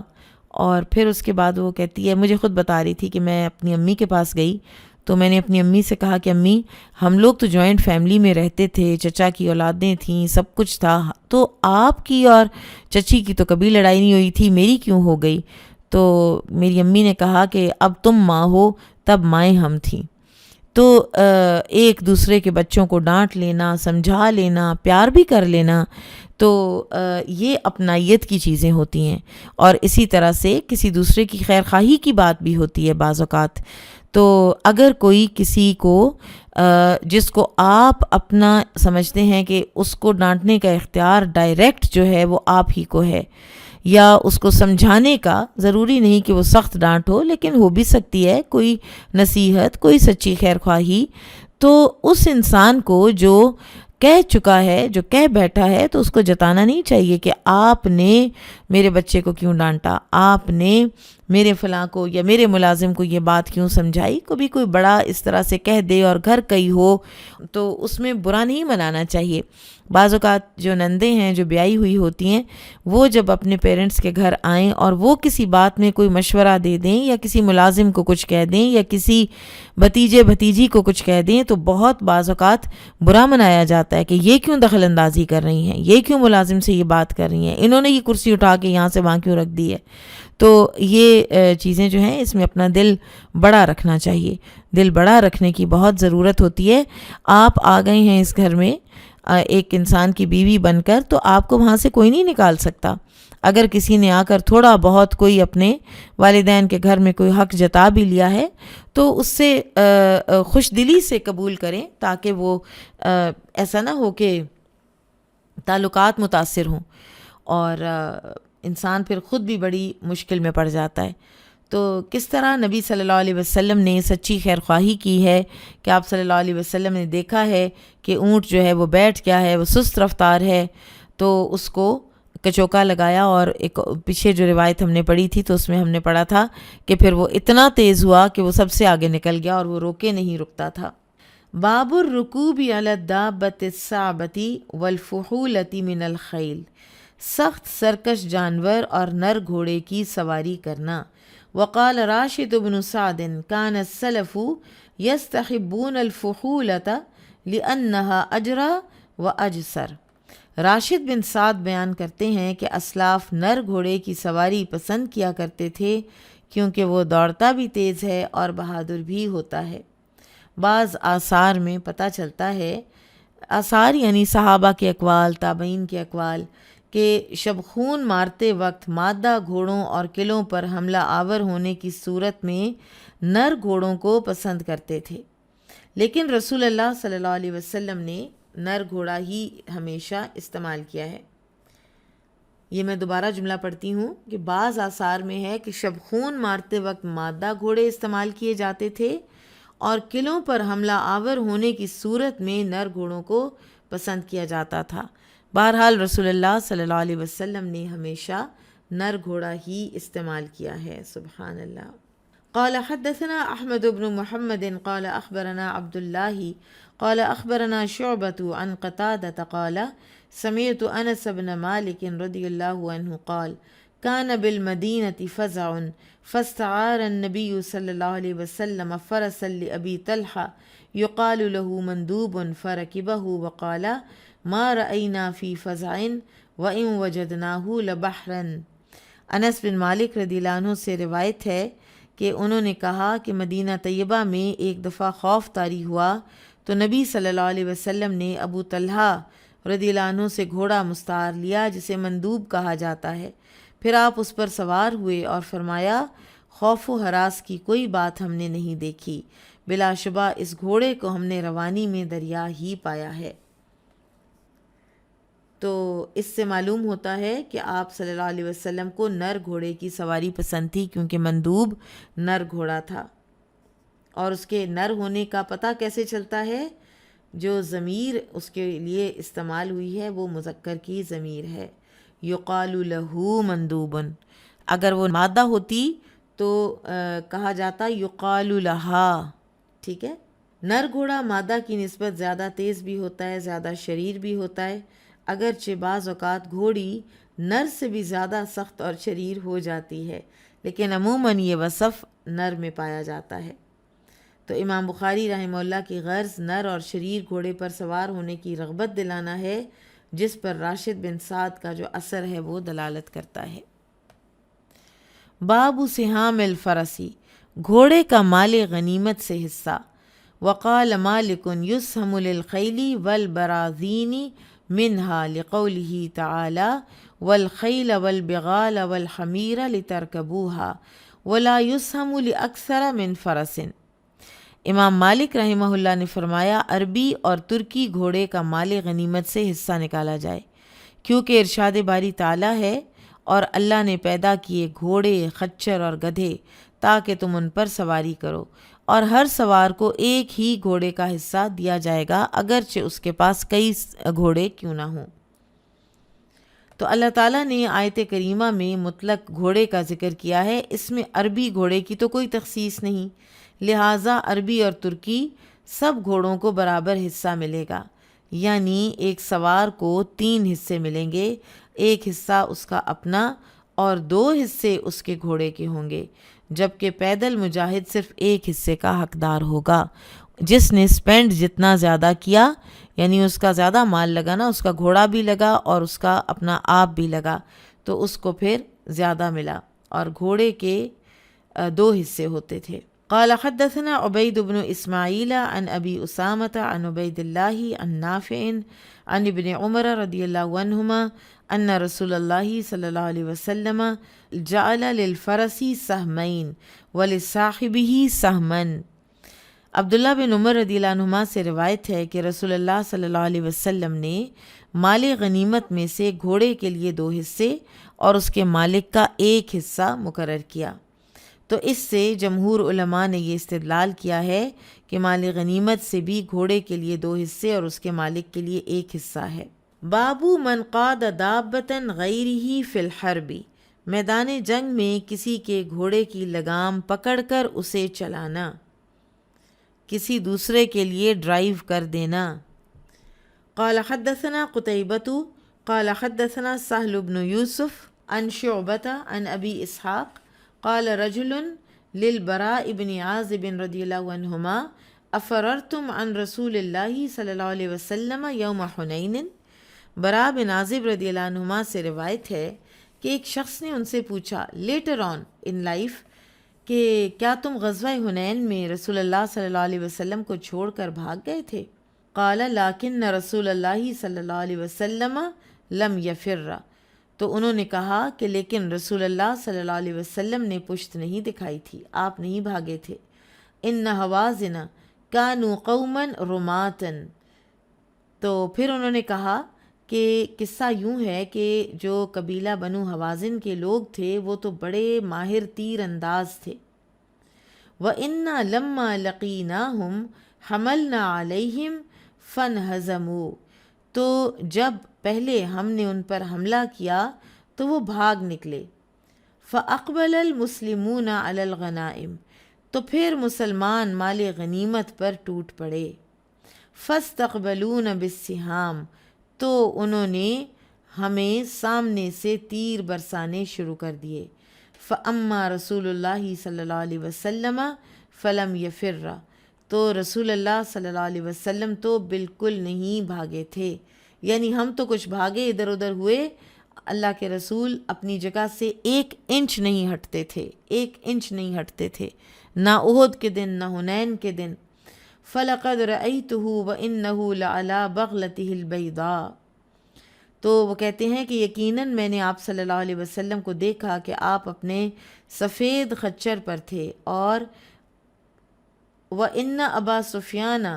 اور پھر اس کے بعد وہ کہتی ہے، مجھے خود بتا رہی تھی کہ میں اپنی امی کے پاس گئی تو میں نے اپنی امی سے کہا کہ امی ہم لوگ تو جوائنٹ فیملی میں رہتے تھے، چچا کی اولادیں تھیں، سب کچھ تھا، تو آپ کی اور چچی کی تو کبھی لڑائی نہیں ہوئی تھی، میری کیوں ہو گئی؟ تو میری امی نے کہا کہ اب تم ماں ہو تب مائیں ہم تھیں. تو ایک دوسرے کے بچوں کو ڈانٹ لینا، سمجھا لینا، پیار بھی کر لینا تو یہ اپنائیت کی چیزیں ہوتی ہیں. اور اسی طرح سے کسی دوسرے کی خیر خواہی کی بات بھی ہوتی ہے بعض اوقات. تو اگر کوئی کسی کو جس کو آپ اپنا سمجھتے ہیں کہ اس کو ڈانٹنے کا اختیار ڈائریکٹ جو ہے وہ آپ ہی کو ہے، یا اس کو سمجھانے کا، ضروری نہیں کہ وہ سخت ڈانٹ ہو لیکن ہو بھی سکتی ہے کوئی نصیحت، کوئی سچی خیر خواہی، تو اس انسان کو جو کہہ چکا ہے، جو کہہ بیٹھا ہے، تو اس کو جتانا نہیں چاہیے کہ آپ نے میرے بچے کو کیوں ڈانٹا، آپ نے میرے فلاں کو یا میرے ملازم کو یہ بات کیوں سمجھائی. کبھی کوئی بڑا اس طرح سے کہہ دے اور گھر کئی ہو تو اس میں برا نہیں منانا چاہیے. بعض اوقات جو نندیں ہیں جو بیائی ہوئی ہوتی ہیں وہ جب اپنے پیرنٹس کے گھر آئیں اور وہ کسی بات میں کوئی مشورہ دے دیں یا کسی ملازم کو کچھ کہہ دیں یا کسی بھتیجے بھتیجی کو کچھ کہہ دیں تو بہت بعض اوقات برا منایا جاتا ہے کہ یہ کیوں دخل اندازی کر رہی ہیں، یہ کیوں ملازم سے یہ بات کر رہی ہیں، انہوں نے یہ کرسی اٹھا کے یہاں سے وہاں کیوں رکھ دی ہے. تو یہ چیزیں جو ہیں اس میں اپنا دل بڑا رکھنا چاہیے. دل بڑا رکھنے کی بہت ضرورت ہوتی ہے. آپ آ گئے ہیں اس گھر میں ایک انسان کی بیوی بن کر تو آپ کو وہاں سے کوئی نہیں نکال سکتا. اگر کسی نے آ کر تھوڑا بہت کوئی اپنے والدین کے گھر میں کوئی حق جتا بھی لیا ہے تو اس سے خوش دلی سے قبول کریں، تاکہ وہ ایسا نہ ہو کہ تعلقات متاثر ہوں اور انسان پھر خود بھی بڑی مشکل میں پڑ جاتا ہے۔ تو کس طرح نبی صلی اللہ علیہ وسلم نے سچی خیر خواہی کی ہے کہ آپ صلی اللہ علیہ وسلم نے دیکھا ہے کہ اونٹ جو ہے وہ بیٹھ گیا ہے، وہ سست رفتار ہے، تو اس کو کچوکا لگایا، اور ایک پیچھے جو روایت ہم نے پڑھی تھی تو اس میں ہم نے پڑھا تھا کہ پھر وہ اتنا تیز ہوا کہ وہ سب سے آگے نکل گیا اور وہ روکے نہیں رکتا تھا۔ باب الرکوب علی الدابۃ الصعبۃ والفحولۃ من الخیل، سخت سرکش جانور اور نر گھوڑے کی سواری کرنا۔ وقال راشد بن سعد كان السلف يستحبون الفحولة لأنها أجرى وأجسر۔ راشد بن سعد بیان کرتے ہیں کہ اسلاف نر گھوڑے کی سواری پسند کیا کرتے تھے کیونکہ وہ دوڑتا بھی تیز ہے اور بہادر بھی ہوتا ہے۔ بعض آثار میں پتہ چلتا ہے، آثار یعنی صحابہ کے اقوال، تابعین کے اقوال، کہ شبخون مارتے وقت مادہ گھوڑوں اور قلعوں پر حملہ آور ہونے کی صورت میں نر گھوڑوں کو پسند کرتے تھے، لیکن رسول اللہ صلی اللہ علیہ وسلم نے نر گھوڑا ہی ہمیشہ استعمال کیا ہے۔ یہ میں دوبارہ جملہ پڑھتی ہوں کہ بعض آثار میں ہے کہ شبخون مارتے وقت مادہ گھوڑے استعمال کیے جاتے تھے اور قلعوں پر حملہ آور ہونے کی صورت میں نر گھوڑوں کو پسند کیا جاتا تھا۔ بہرحال رسول اللہ صلی اللہ علیہ وسلم نے ہمیشہ نر گھوڑا ہی استعمال کیا ہے۔ سبحان اللہ۔ قال حدثنا احمد بن محمد قال اخبرنا عبد الله قال اخبرنا شعبة عن قتادة قال سمعت انس بن مالك رضي الله عنه قال كان بالمدينة فزع فاستعار النبي صلى الله عليه وسلم فرسا لأبي طلحة يقال له مندوب فركبه وقال ما رأينا في فزع وإن وجدناه لبحرا۔ انس بن مالک رضی اللہ عنہ سے روایت ہے کہ انہوں نے کہا کہ مدینہ طیبہ میں ایک دفعہ خوف طاری ہوا تو نبی صلی اللہ علیہ وسلم نے ابو طلحہ رضی اللہ عنہ سے گھوڑا مستعار لیا جسے مندوب کہا جاتا ہے، پھر آپ اس پر سوار ہوئے اور فرمایا خوف و ہراس کی کوئی بات ہم نے نہیں دیکھی، بلا شبہ اس گھوڑے کو ہم نے روانی میں دریا ہی پایا ہے۔ تو اس سے معلوم ہوتا ہے کہ آپ صلی اللہ علیہ وسلم کو نر گھوڑے کی سواری پسند تھی، کیونکہ مندوب نر گھوڑا تھا۔ اور اس کے نر ہونے کا پتہ کیسے چلتا ہے؟ جو ضمیر اس کے لیے استعمال ہوئی ہے وہ مذکر کی ضمیر ہے، یقال لہ مندوب۔ اگر وہ مادہ ہوتی تو کہا جاتا یقال لہا، ٹھیک ہے۔ نر گھوڑا مادہ کی نسبت زیادہ تیز بھی ہوتا ہے، زیادہ شریر بھی ہوتا ہے، اگرچہ بعض اوقات گھوڑی نر سے بھی زیادہ سخت اور شریر ہو جاتی ہے، لیکن عموماً یہ وصف نر میں پایا جاتا ہے۔ تو امام بخاری رحمہ اللہ کی غرض نر اور شریر گھوڑے پر سوار ہونے کی رغبت دلانا ہے، جس پر راشد بن سعد کا جو اثر ہے وہ دلالت کرتا ہے۔ باب سہام الفرسی، گھوڑے کا مال غنیمت سے حصہ۔ وقال مالک یسہم للخیل والبراذین منہا لقولہ تعالی والخیل والبغال والحمیر لترکبوها ولا یسہم لاکثر من فرس۔ امام مالک رحمہ اللہ نے فرمایا عربی اور ترکی گھوڑے کا مال غنیمت سے حصہ نکالا جائے، کیونکہ ارشاد باری تعالیٰ ہے اور اللہ نے پیدا کیے گھوڑے، خچر اور گدھے تاکہ تم ان پر سواری کرو، اور ہر سوار کو ایک ہی گھوڑے کا حصہ دیا جائے گا اگرچہ اس کے پاس کئی گھوڑے کیوں نہ ہوں۔ تو اللہ تعالیٰ نے آیت کریمہ میں مطلق گھوڑے کا ذکر کیا ہے، اس میں عربی گھوڑے کی تو کوئی تخصیص نہیں، لہٰذا عربی اور ترکی سب گھوڑوں کو برابر حصہ ملے گا، یعنی ایک سوار کو 3 حصے ملیں گے، ایک حصہ اس کا اپنا اور 2 حصے اس کے گھوڑے کے ہوں گے، جبکہ پیدل مجاہد صرف ایک حصے کا حقدار ہوگا۔ جس نے سپینڈ جتنا زیادہ کیا، یعنی اس کا زیادہ مال لگا نا، اس کا گھوڑا بھی لگا اور اس کا اپنا آپ بھی لگا، تو اس کو پھر زیادہ ملا، اور گھوڑے کے 2 حصے ہوتے تھے۔ قال حدثنا عبید بن اسماعیل عن ابی اسامۃ عن عبید اللہ عن نافع عن ابن عمر رضی اللہ عنہما ان رسول اللہ صلی اللہ علیہ وسلم جعل للفرس سہمین ولصاحبہ سہمن۔ عبداللہ بن عمر رضی اللہ عنہما سے روایت ہے کہ رسول اللہ صلی اللہ علیہ وسلم نے مال غنیمت میں سے گھوڑے کے لیے 2 حصے اور اس کے مالک کا 1 حصہ مقرر کیا۔ تو اس سے جمہور علماء نے یہ استدلال کیا ہے کہ مال غنیمت سے بھی گھوڑے کے لیے 2 حصے اور اس کے مالک کے لیے 1 حصہ ہے۔ بابو من قاد دابتا غیرہ فی الحرب، میدان جنگ میں کسی کے گھوڑے کی لگام پکڑ کر اسے چلانا، کسی دوسرے کے لیے ڈرائیو کر دینا۔ قال حدثنا قتیبۃ قال حدثنا سہل بن یوسف عن شعبۃ عن ابی اسحاق قال رجل للبراء بن عازب رضی اللہ عنہما افررتم عن رسول اللہ صلی اللہ علیہ وسلم یوم حنین۔ براء بن عازب رضی اللہ عنہما سے روایت ہے کہ ایک شخص نے ان سے پوچھا لیٹر آن ان لائف کہ کیا تم غزوہ حنین میں رسول اللہ صلی اللہ علیہ وسلم کو چھوڑ کر بھاگ گئے تھے؟ قال لیکن رسول اللہ صلی اللہ علیہ وسلم لم یفر، تو انہوں نے کہا کہ لیکن رسول اللہ صلی اللہ علیہ وسلم نے پشت نہیں دکھائی تھی، آپ نہیں بھاگے تھے۔ ان حوازن کانوا قوما رماتا، تو پھر انہوں نے کہا کہ قصہ یوں ہے کہ جو قبیلہ بنو حوازن کے لوگ تھے وہ تو بڑے ماہر تیر انداز تھے۔ وَإِنَّا لَمَّا لَقِينَاهُمْ حَمَلْنَا عَلَيْهِمْ فَانْهَزَمُوا، تو جب پہلے ہم نے ان پر حملہ کیا تو وہ بھاگ نکلے۔ فَأَقْبَلَ الْمُسْلِمُونَ عَلَى الْغَنَائِمِ، تو پھر مسلمان مال غنیمت پر ٹوٹ پڑے۔ فَاسْتَقْبَلُونَ بِالسِّهَامِ، تو انہوں نے ہمیں سامنے سے تیر برسانے شروع کر دیے۔ فَأَمَّا رسول اللہ صلی اللہ علیہ وسلم فَلَمْ يَفِرَّ، تو رسول اللہ صلی اللہ علیہ وسلم تو بالکل نہیں بھاگے تھے، یعنی ہم تو کچھ بھاگے ادھر ادھر ہوئے، اللہ کے رسول اپنی جگہ سے 1 انچ نہیں ہٹتے تھے، 1 انچ نہیں ہٹتے تھے، نہ احد کے دن نہ حنین کے دن۔ فَلَقَدْ رَأَيْتُهُ وَإِنَّهُ لَعَلَى بَغْلَتِهِ الْبَيْضَاءِ، تو وہ کہتے ہیں کہ یقیناً میں نے آپ صلی اللہ علیہ وسلم کو دیکھا کہ آپ اپنے سفید خچر پر تھے، اور وَإِنَّ أَبَا سُفْيَانَ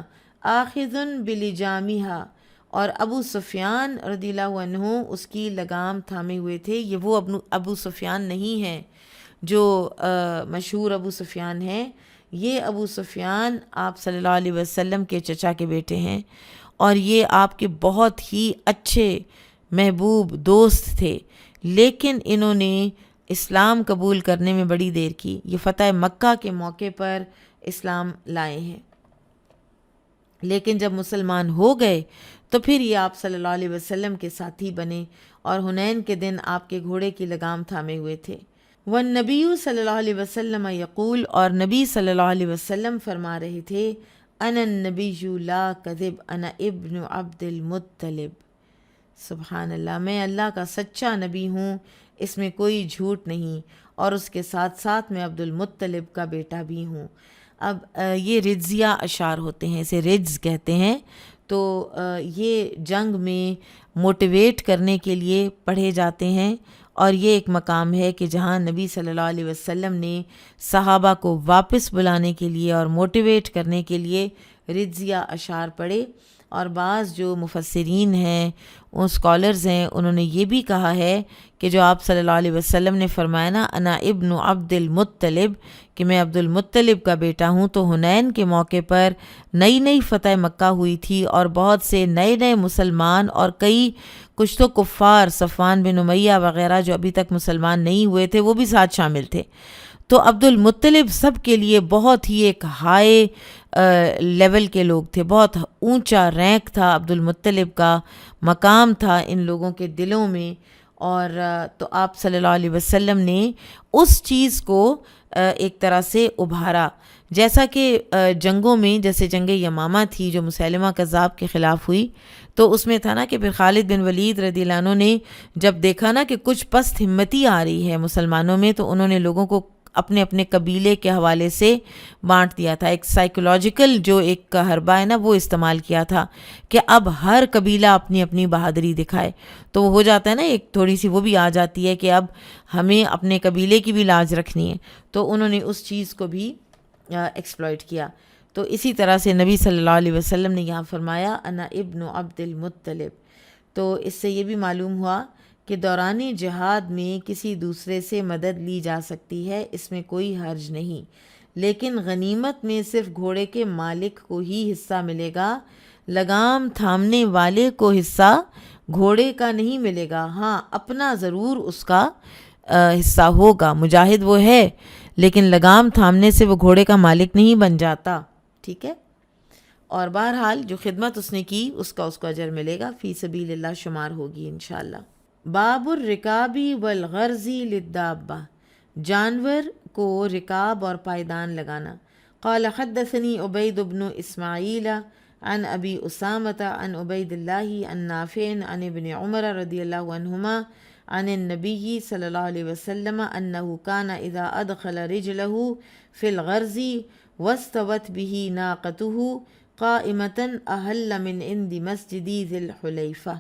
آخِذٌ بِلِجَامِهَا، اور ابو سفیان رضی اللہ عنہ اس کی لگام تھامے ہوئے تھے۔ یہ وہ ابو سفیان نہیں ہیں جو مشہور ابو سفیان ہیں، یہ ابو سفیان آپ صلی اللہ علیہ وسلم کے چچا کے بیٹے ہیں، اور یہ آپ کے بہت ہی اچھے محبوب دوست تھے، لیکن انہوں نے اسلام قبول کرنے میں بڑی دیر کی۔ یہ فتح مکہ کے موقع پر اسلام لائے ہیں، لیکن جب مسلمان ہو گئے تو پھر یہ آپ صلی اللہ علیہ وسلم کے ساتھی بنے، اور حنین کے دن آپ کے گھوڑے کی لگام تھامے ہوئے تھے۔ والنبی صلی اللہ علیہ وسلم یقول، اور نبی صلی اللہ علیہ وسلم فرما رہے تھے، انا النبی لا کذب انا ابن عبد المطلب، سبحان اللہ، میں اللہ کا سچا نبی ہوں، اس میں کوئی جھوٹ نہیں، اور اس کے ساتھ ساتھ میں عبد المطلب کا بیٹا بھی ہوں۔ اب یہ رجزیہ اشعار ہوتے ہیں، اسے رجز کہتے ہیں، تو یہ جنگ میں موٹیویٹ کرنے کے لیے پڑھے جاتے ہیں، اور یہ ایک مقام ہے کہ جہاں نبی صلی اللہ علیہ وسلم نے صحابہ کو واپس بلانے کے لیے اور موٹیویٹ کرنے کے لیے رجزیہ اشعار پڑھے۔ اور بعض جو مفسرین ہیں، اسکالرز ہیں، انہوں نے یہ بھی کہا ہے کہ جو آپ صلی اللہ علیہ وسلم نے فرمایا نا انا ابن عبد المطلب، کہ میں عبد المطلب کا بیٹا ہوں، تو حنین کے موقع پر نئی فتح مکہ ہوئی تھی، اور بہت سے نئے مسلمان اور کچھ تو کفار صفوان بن امیہ وغیرہ جو ابھی تک مسلمان نہیں ہوئے تھے وہ بھی ساتھ شامل تھے۔ تو عبد المطلب سب کے لیے بہت ہی ایک ہائی لیول کے لوگ تھے، بہت اونچا رینک تھا عبد المطلب کا، مقام تھا ان لوگوں کے دلوں میں۔ اور تو آپ صلی اللہ علیہ وسلم نے اس چیز کو ایک طرح سے ابھارا، جیسا کہ جنگوں میں، جیسے جنگ یمامہ تھی جو مسیلمہ کذاب کے خلاف ہوئی، تو اس میں تھا نا کہ پھر خالد بن ولید رضی اللہ عنہ نے جب دیکھا نا کہ کچھ پست ہمتی آ رہی ہے مسلمانوں میں، تو انہوں نے لوگوں کو اپنے اپنے قبیلے کے حوالے سے بانٹ دیا تھا. ایک سائیکولوجیکل جو ایک حربہ ہے نا وہ استعمال کیا تھا کہ اب ہر قبیلہ اپنی اپنی بہادری دکھائے. تو وہ ہو جاتا ہے نا ایک تھوڑی سی وہ بھی آ جاتی ہے کہ اب ہمیں اپنے قبیلے کی بھی لاج رکھنی ہے. تو انہوں نے اس چیز کو بھی ایکسپلائٹ کیا. تو اسی طرح سے نبی صلی اللہ علیہ وسلم نے یہاں فرمایا انا ابن عبد المطلب. تو اس سے یہ بھی معلوم ہوا کہ دوران جہاد میں کسی دوسرے سے مدد لی جا سکتی ہے، اس میں کوئی حرج نہیں، لیکن غنیمت میں صرف گھوڑے کے مالک کو ہی حصہ ملے گا، لگام تھامنے والے کو حصہ گھوڑے کا نہیں ملے گا. ہاں اپنا ضرور اس کا حصہ ہوگا، مجاہد وہ ہے لیکن لگام تھامنے سے وہ گھوڑے کا مالک نہیں بن جاتا. ٹھیک ہے، اور بہرحال جو خدمت اس نے کی اس کا اجر ملے گا، فی سبیل اللہ شمار ہوگی انشاءاللہ. باب الرکابی والغرزی للدابہ، جانور کو رکاب اور پائدان لگانا. قال حدثنی عبید بن اسماعیل عن ابی اسامۃ عن عبید اللہ عن نافع عن ابن عمر رضی اللہ عنہما عن النبی صلی اللہ علیہ وسلم انہ کان اذا ادخل رجلہ فی الغرز واستوت به ناقته قائمة احل من عند مسجد ذی الحلیفہ.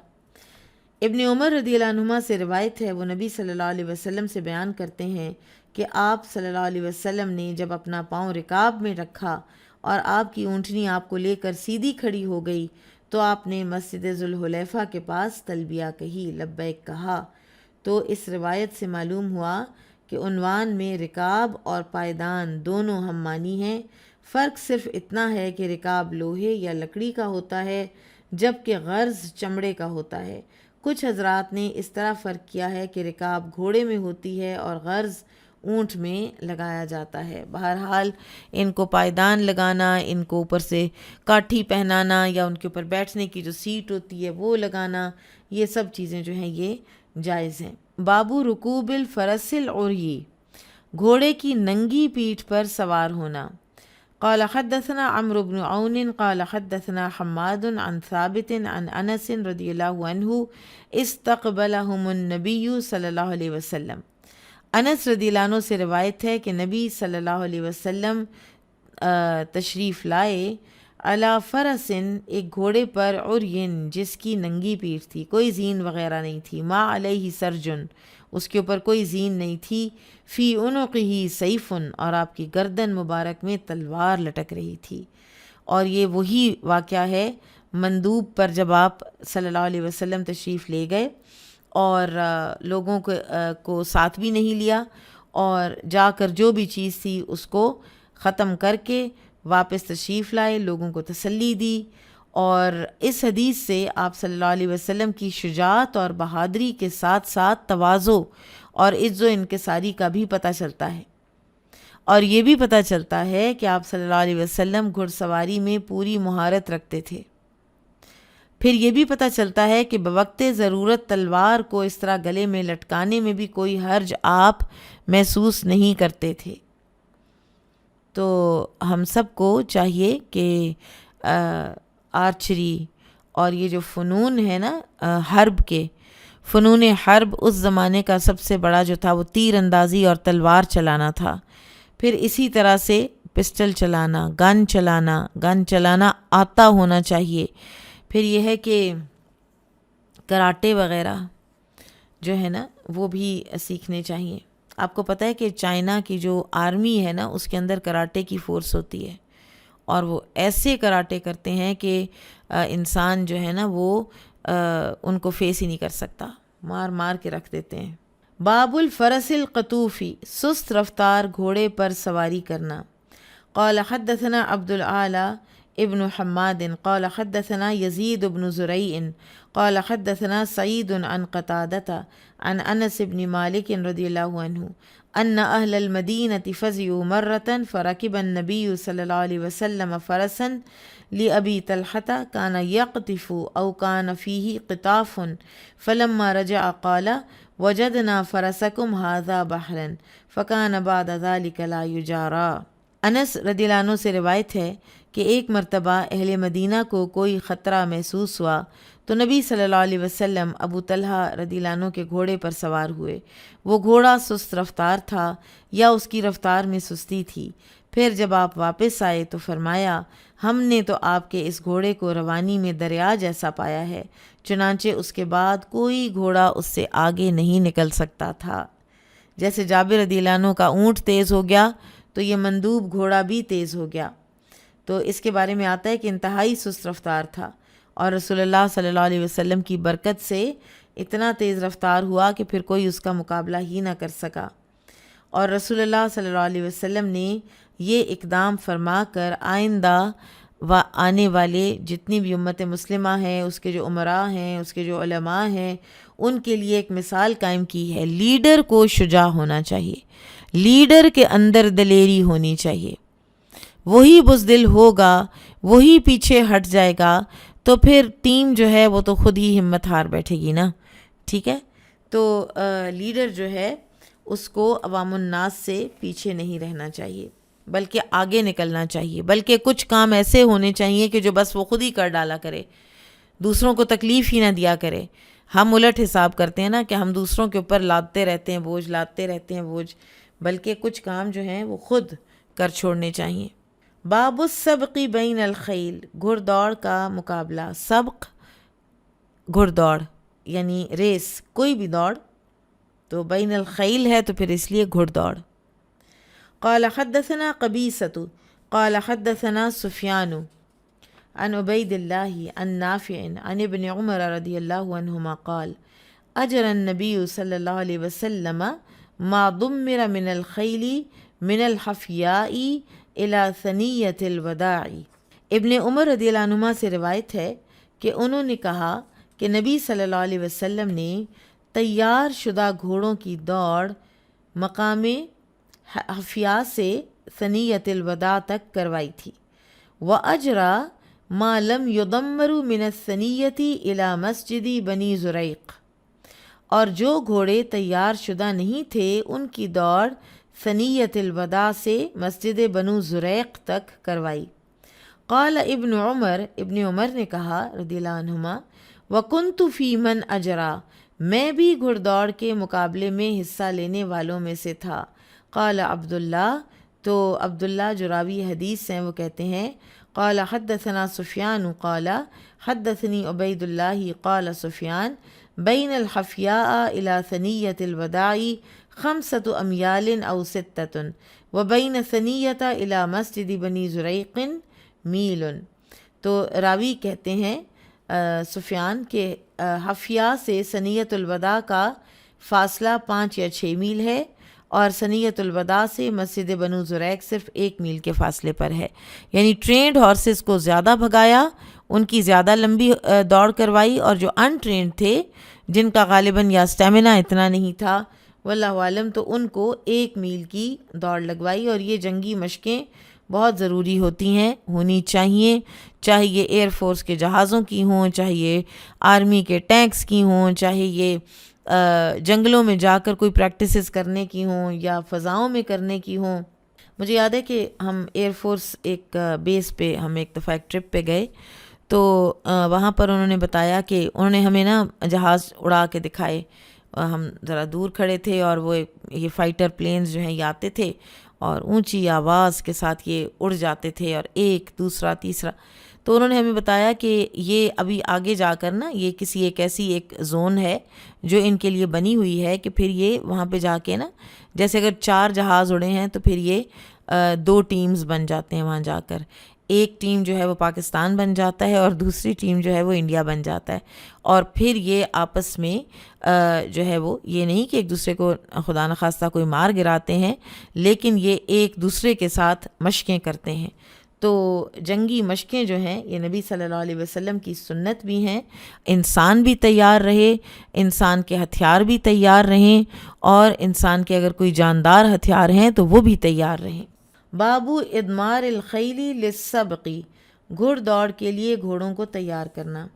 ابن عمر رضی اللہ عنہما سے روایت ہے، وہ نبی صلی اللہ علیہ وسلم سے بیان کرتے ہیں کہ آپ صلی اللہ علیہ وسلم نے جب اپنا پاؤں رکاب میں رکھا اور آپ کی اونٹنی آپ کو لے کر سیدھی کھڑی ہو گئی تو آپ نے مسجد ذوالحلیفہ کے پاس تلبیہ کہی، لبیک کہا. تو اس روایت سے معلوم ہوا کہ عنوان میں رکاب اور پائدان دونوں ہم معنی ہیں. فرق صرف اتنا ہے کہ رکاب لوہے یا لکڑی کا ہوتا ہے جبکہ غرز چمڑے کا ہوتا ہے. کچھ حضرات نے اس طرح فرق کیا ہے کہ رکاب گھوڑے میں ہوتی ہے اور غرز اونٹ میں لگایا جاتا ہے. بہرحال ان کو پائدان لگانا، ان کو اوپر سے کاٹھی پہنانا یا ان کے اوپر بیٹھنے کی جو سیٹ ہوتی ہے وہ لگانا، یہ سب چیزیں جو ہیں یہ جائز ہیں. بابو رکوب الفرس العری، گھوڑے کی ننگی پیٹھ پر سوار ہونا. قال حدثنا عمرو بن عون قال حدثنا حماد عن ثابت عن انس رضی اللہ عنہ استقبلهم النبی صلی اللہ علیہ وسلم. انس رضی اللہ عنہ سے روایت ہے کہ نبی صلی اللہ علیہ وسلم تشریف لائے علی فرسن، ایک گھوڑے پر، عرین جس کی ننگی پیٹھ تھی، کوئی زین وغیرہ نہیں تھی، ما علیہ سرجن اس کے اوپر کوئی زین نہیں تھی، فی عنقہ سیف اور آپ کی گردن مبارک میں تلوار لٹک رہی تھی. اور یہ وہی واقعہ ہے مندوب پر جب آپ صلی اللہ علیہ وسلم تشریف لے گئے اور لوگوں کو ساتھ بھی نہیں لیا اور جا کر جو بھی چیز تھی اس کو ختم کر کے واپس تشریف لائے، لوگوں کو تسلی دی. اور اس حدیث سے آپ صلی اللہ علیہ وسلم کی شجاعت اور بہادری کے ساتھ ساتھ تواضع اور عز و انکساری کا بھی پتہ چلتا ہے. اور یہ بھی پتہ چلتا ہے کہ آپ صلی اللہ علیہ وسلم گھڑ سواری میں پوری مہارت رکھتے تھے. پھر یہ بھی پتہ چلتا ہے کہ بوقت ضرورت تلوار کو اس طرح گلے میں لٹکانے میں بھی کوئی حرج آپ محسوس نہیں کرتے تھے. تو ہم سب کو چاہیے کہ آرچری اور یہ جو فنون ہے نا حرب کے، فنون حرب اس زمانے کا سب سے بڑا جو تھا وہ تیر اندازی اور تلوار چلانا تھا. پھر اسی طرح سے پسٹل چلانا، گن چلانا آتا ہونا چاہیے. پھر یہ ہے کہ کراٹے وغیرہ جو ہے نا وہ بھی سیکھنے چاہیے. آپ کو پتہ ہے کہ چائنا کی جو آرمی ہے نا اس کے اندر کراٹے کی فورس ہوتی ہے اور وہ ایسے کراٹے کرتے ہیں کہ انسان جو ہے نا وہ ان کو فیس ہی نہیں کر سکتا، مار کے رکھ دیتے ہیں. باب الفرس القطوفی، سست رفتار گھوڑے پر سواری کرنا. قال حدثنا عبد الاعلی ابن حماد قال حدثنا يزيد بن زريع قال حدثنا سعيد عن قتادة عن انس بن مالك رضي الله عنه ان اهل المدينة فزعوا مرة فركب النبي صلى الله عليه وسلم فرسا لأبي طلحة كان يقطف او كان فيه قطاف فلما رجع قال وجدنا فرسكم هذا بحرا فكان بعد ذلك لا يجارى. انس رضی اللہ عنہ سے روایت ہے کہ ایک مرتبہ اہل مدینہ کو کوئی خطرہ محسوس ہوا تو نبی صلی اللہ علیہ وسلم ابو طلحہ رضی اللہ عنہ کے گھوڑے پر سوار ہوئے۔ وہ گھوڑا سست رفتار تھا یا اس کی رفتار میں سستی تھی۔ پھر جب آپ واپس آئے تو فرمایا، ہم نے تو آپ کے اس گھوڑے کو روانی میں دریا جیسا پایا ہے، چنانچہ اس کے بعد کوئی گھوڑا اس سے آگے نہیں نکل سکتا تھا۔ جیسے جابر رضی اللہ عنہ کا اونٹ تیز ہو گیا تو یہ مندوب گھوڑا بھی تیز ہو گیا۔ تو اس کے بارے میں آتا ہے کہ انتہائی سست رفتار تھا، اور رسول اللہ صلی اللہ علیہ وسلم کی برکت سے اتنا تیز رفتار ہوا کہ پھر کوئی اس کا مقابلہ ہی نہ کر سکا۔ اور رسول اللہ صلی اللہ علیہ وسلم نے یہ اقدام فرما کر آئندہ آنے والے جتنی بھی امت مسلمہ ہیں، اس کے جو امراء ہیں، اس کے جو علماء ہیں، ان کے لیے ایک مثال قائم کی ہے۔ لیڈر کو شجاع ہونا چاہیے، لیڈر کے اندر دلیری ہونی چاہیے۔ وہی بزدل ہوگا، وہی پیچھے ہٹ جائے گا تو پھر ٹیم جو ہے وہ تو خود ہی ہمت ہار بیٹھے گی نا، ٹھیک ہے۔ تو لیڈر جو ہے اس کو عوام الناس سے پیچھے نہیں رہنا چاہیے، بلکہ آگے نکلنا چاہیے، بلکہ کچھ کام ایسے ہونے چاہیے کہ جو بس وہ خود ہی کر ڈالا کرے، دوسروں کو تکلیف ہی نہ دیا کرے۔ ہم الٹ حساب کرتے ہیں نا کہ ہم دوسروں کے اوپر لاتے رہتے ہیں بوجھ، لاتے رہتے ہیں بوجھ، بلکہ کچھ کام جو ہیں وہ خود کر چھوڑنے چاہیے۔ باب السبق بین الخیل، گھڑ دوڑ کا مقابلہ۔ سبق گھڑ دوڑ یعنی ریس، کوئی بھی دوڑ، تو بین الخیل ہے تو پھر اس لیے گھڑ دوڑ۔ قال حدثنا قبیصۃ قال حدثنا سفیان عن عبید اللہ عن نافع عن ابن عمر رضی اللہ عنہما قال اجر النبی صلی اللہ علیہ وسلم ما ضمر من الخیل من الحفیاء الى ثنیۃ الوداع۔ ابن عمر رضی اللہ عنہما سے روایت ہے کہ انہوں نے کہا کہ نبی صلی اللہ علیہ وسلم نے تیار شدہ گھوڑوں کی دوڑ مقام حفیاء سے ثنیۃ الوداع تک کروائی تھی۔ وَأَجْرَى مَا لَمْ يُضَمَّرُ مِنَ الثَّنِيَّةِ إِلَى مَسْجِدِ بنی زُرَيْق، اور جو گھوڑے تیار شدہ نہیں تھے ان کی دوڑ ثنیۃ الوداع سے مسجد بنو زریق تک کروائی۔ قال ابن عمر، ابن عمر نے کہا رضی اللہ عنہما، وَكُنْتُ فِي مَنْ أَجْرَى، میں بھی گھڑ دوڑ کے مقابلے میں حصہ لینے والوں میں سے تھا۔ قال عبداللہ، تو عبداللہ جو راوی حدیث ہیں وہ کہتے ہیں قال حدثنا سفیان قال حدثنی عبید اللہ قال سفیان بین الحفیاء الى ثنیۃ الوداع 5 امیال او 6 وبین ثنیۃ الى مسجد بنی زریق میل۔ تو راوی کہتے ہیں سفیان کے حفیاء سے ثنیۃ الوداع کا فاصلہ 5 یا 6 میل ہے، اور ثنیۃ الوداع سے مسجد بنو زریق صرف 1 میل کے فاصلے پر ہے۔ یعنی ٹرینڈ ہارسز کو زیادہ بھگایا، ان کی زیادہ لمبی دوڑ کروائی، اور جو ان ٹرینڈ تھے جن کا غالباً یا اسٹیمنا اتنا نہیں تھا واللہ عالم، تو ان کو 1 میل کی دوڑ لگوائی۔ اور یہ جنگی مشقیں بہت ضروری ہوتی ہیں، ہونی چاہیے، چاہے یہ ایئر فورس کے جہازوں کی ہوں، چاہے یہ آرمی کے ٹینکس کی ہوں، چاہے یہ جنگلوں میں جا کر کوئی پریکٹسز کرنے کی ہوں یا فضاؤں میں کرنے کی ہوں۔ مجھے یاد ہے کہ ہم ایئر فورس ایک بیس پہ ہم ایک دفعہ ایک ٹرپ پہ گئے، تو وہاں پر انہوں نے بتایا کہ انہوں نے ہمیں نا جہاز اڑا کے دکھائے، ہم ذرا دور کھڑے تھے اور وہ یہ فائٹر پلینز جو ہیں یہ آتے تھے اور اونچی آواز کے ساتھ یہ اڑ جاتے تھے، اور ایک دوسرا تیسرا۔ تو انہوں نے ہمیں بتایا کہ یہ ابھی آگے جا کر نا یہ کسی ایک زون ہے جو ان کے لیے بنی ہوئی ہے کہ پھر یہ وہاں پہ جا کے نا، جیسے اگر 4 جہاز اڑے ہیں تو پھر یہ 2 ٹیمز بن جاتے ہیں وہاں جا کر، ایک ٹیم جو ہے وہ پاکستان بن جاتا ہے اور دوسری ٹیم جو ہے وہ انڈیا بن جاتا ہے، اور پھر یہ آپس میں جو ہے وہ یہ نہیں کہ ایک دوسرے کو خدا نخواستہ کوئی مار گراتے ہیں، لیکن یہ ایک دوسرے کے ساتھ مشقیں کرتے ہیں۔ تو جنگی مشقیں جو ہیں یہ نبی صلی اللہ علیہ وسلم کی سنت بھی ہیں، انسان بھی تیار رہے، انسان کے ہتھیار بھی تیار رہیں، اور انسان کے اگر کوئی جاندار ہتھیار ہیں تو وہ بھی تیار رہیں۔ بابو ادمار الخیل للسبق، گھڑ دوڑ کے لیے گھوڑوں کو تیار کرنا۔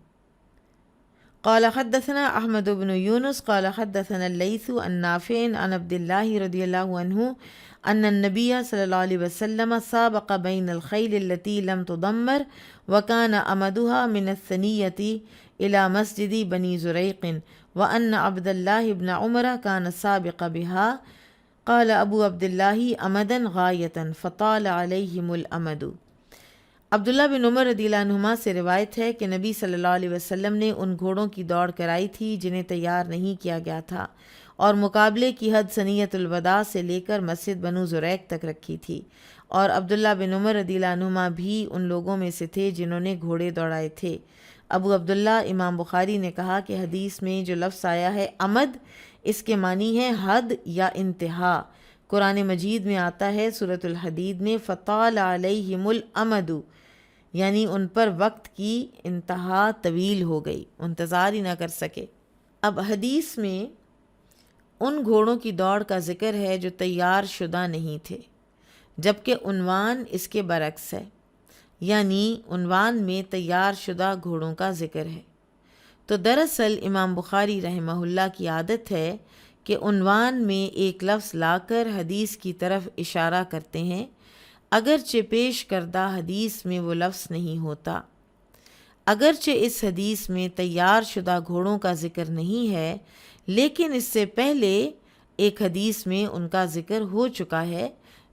قال حدثنا احمد بن یونس قال حدثنا اللیث عن نافع عن عبد اللہ رضی اللہ عنہ ان النبی صلی اللہ علیہ وسلم سابق بین الخیل التي لم تدمر وكان امدها من الثنیة الى مسجد بنی زریق وان عبد اللہ بن عمر كان سابق بها قال ابو عبد اللہ امدا غایتا فطال علیہم الامد۔ عبداللہ بن عمر رضی اللہ عنہما سے روایت ہے کہ نبی صلی اللہ علیہ وسلم نے ان گھوڑوں کی دوڑ کرائی تھی جنہیں تیار نہیں کیا گیا تھا، اور مقابلے کی حد ثنیۃ الوداع سے لے کر مسجد بنو زریق تک رکھی تھی، اور عبداللہ بن عمر رضی اللہ عنہما بھی ان لوگوں میں سے تھے جنہوں نے گھوڑے دوڑائے تھے۔ ابو عبداللہ امام بخاری نے کہا کہ حدیث میں جو لفظ آیا ہے امد، اس کے معنی ہے حد یا انتہا۔ قرآن مجید میں آتا ہے سورۃ الحدید میں فطال علیہم الامد، یعنی ان پر وقت کی انتہا طویل ہو گئی، انتظار ہی نہ کر سکے۔ اب حدیث میں ان گھوڑوں کی دوڑ کا ذکر ہے جو تیار شدہ نہیں تھے، جبکہ عنوان اس کے برعکس ہے، یعنی عنوان میں تیار شدہ گھوڑوں کا ذکر ہے۔ تو دراصل امام بخاری رحمہ اللہ کی عادت ہے کہ عنوان میں ایک لفظ لا کر حدیث کی طرف اشارہ کرتے ہیں، اگرچہ پیش کردہ حدیث میں وہ لفظ نہیں ہوتا۔ اگرچہ اس حدیث میں تیار شدہ گھوڑوں کا ذکر نہیں ہے، لیکن اس سے پہلے ایک حدیث میں ان کا ذکر ہو چکا ہے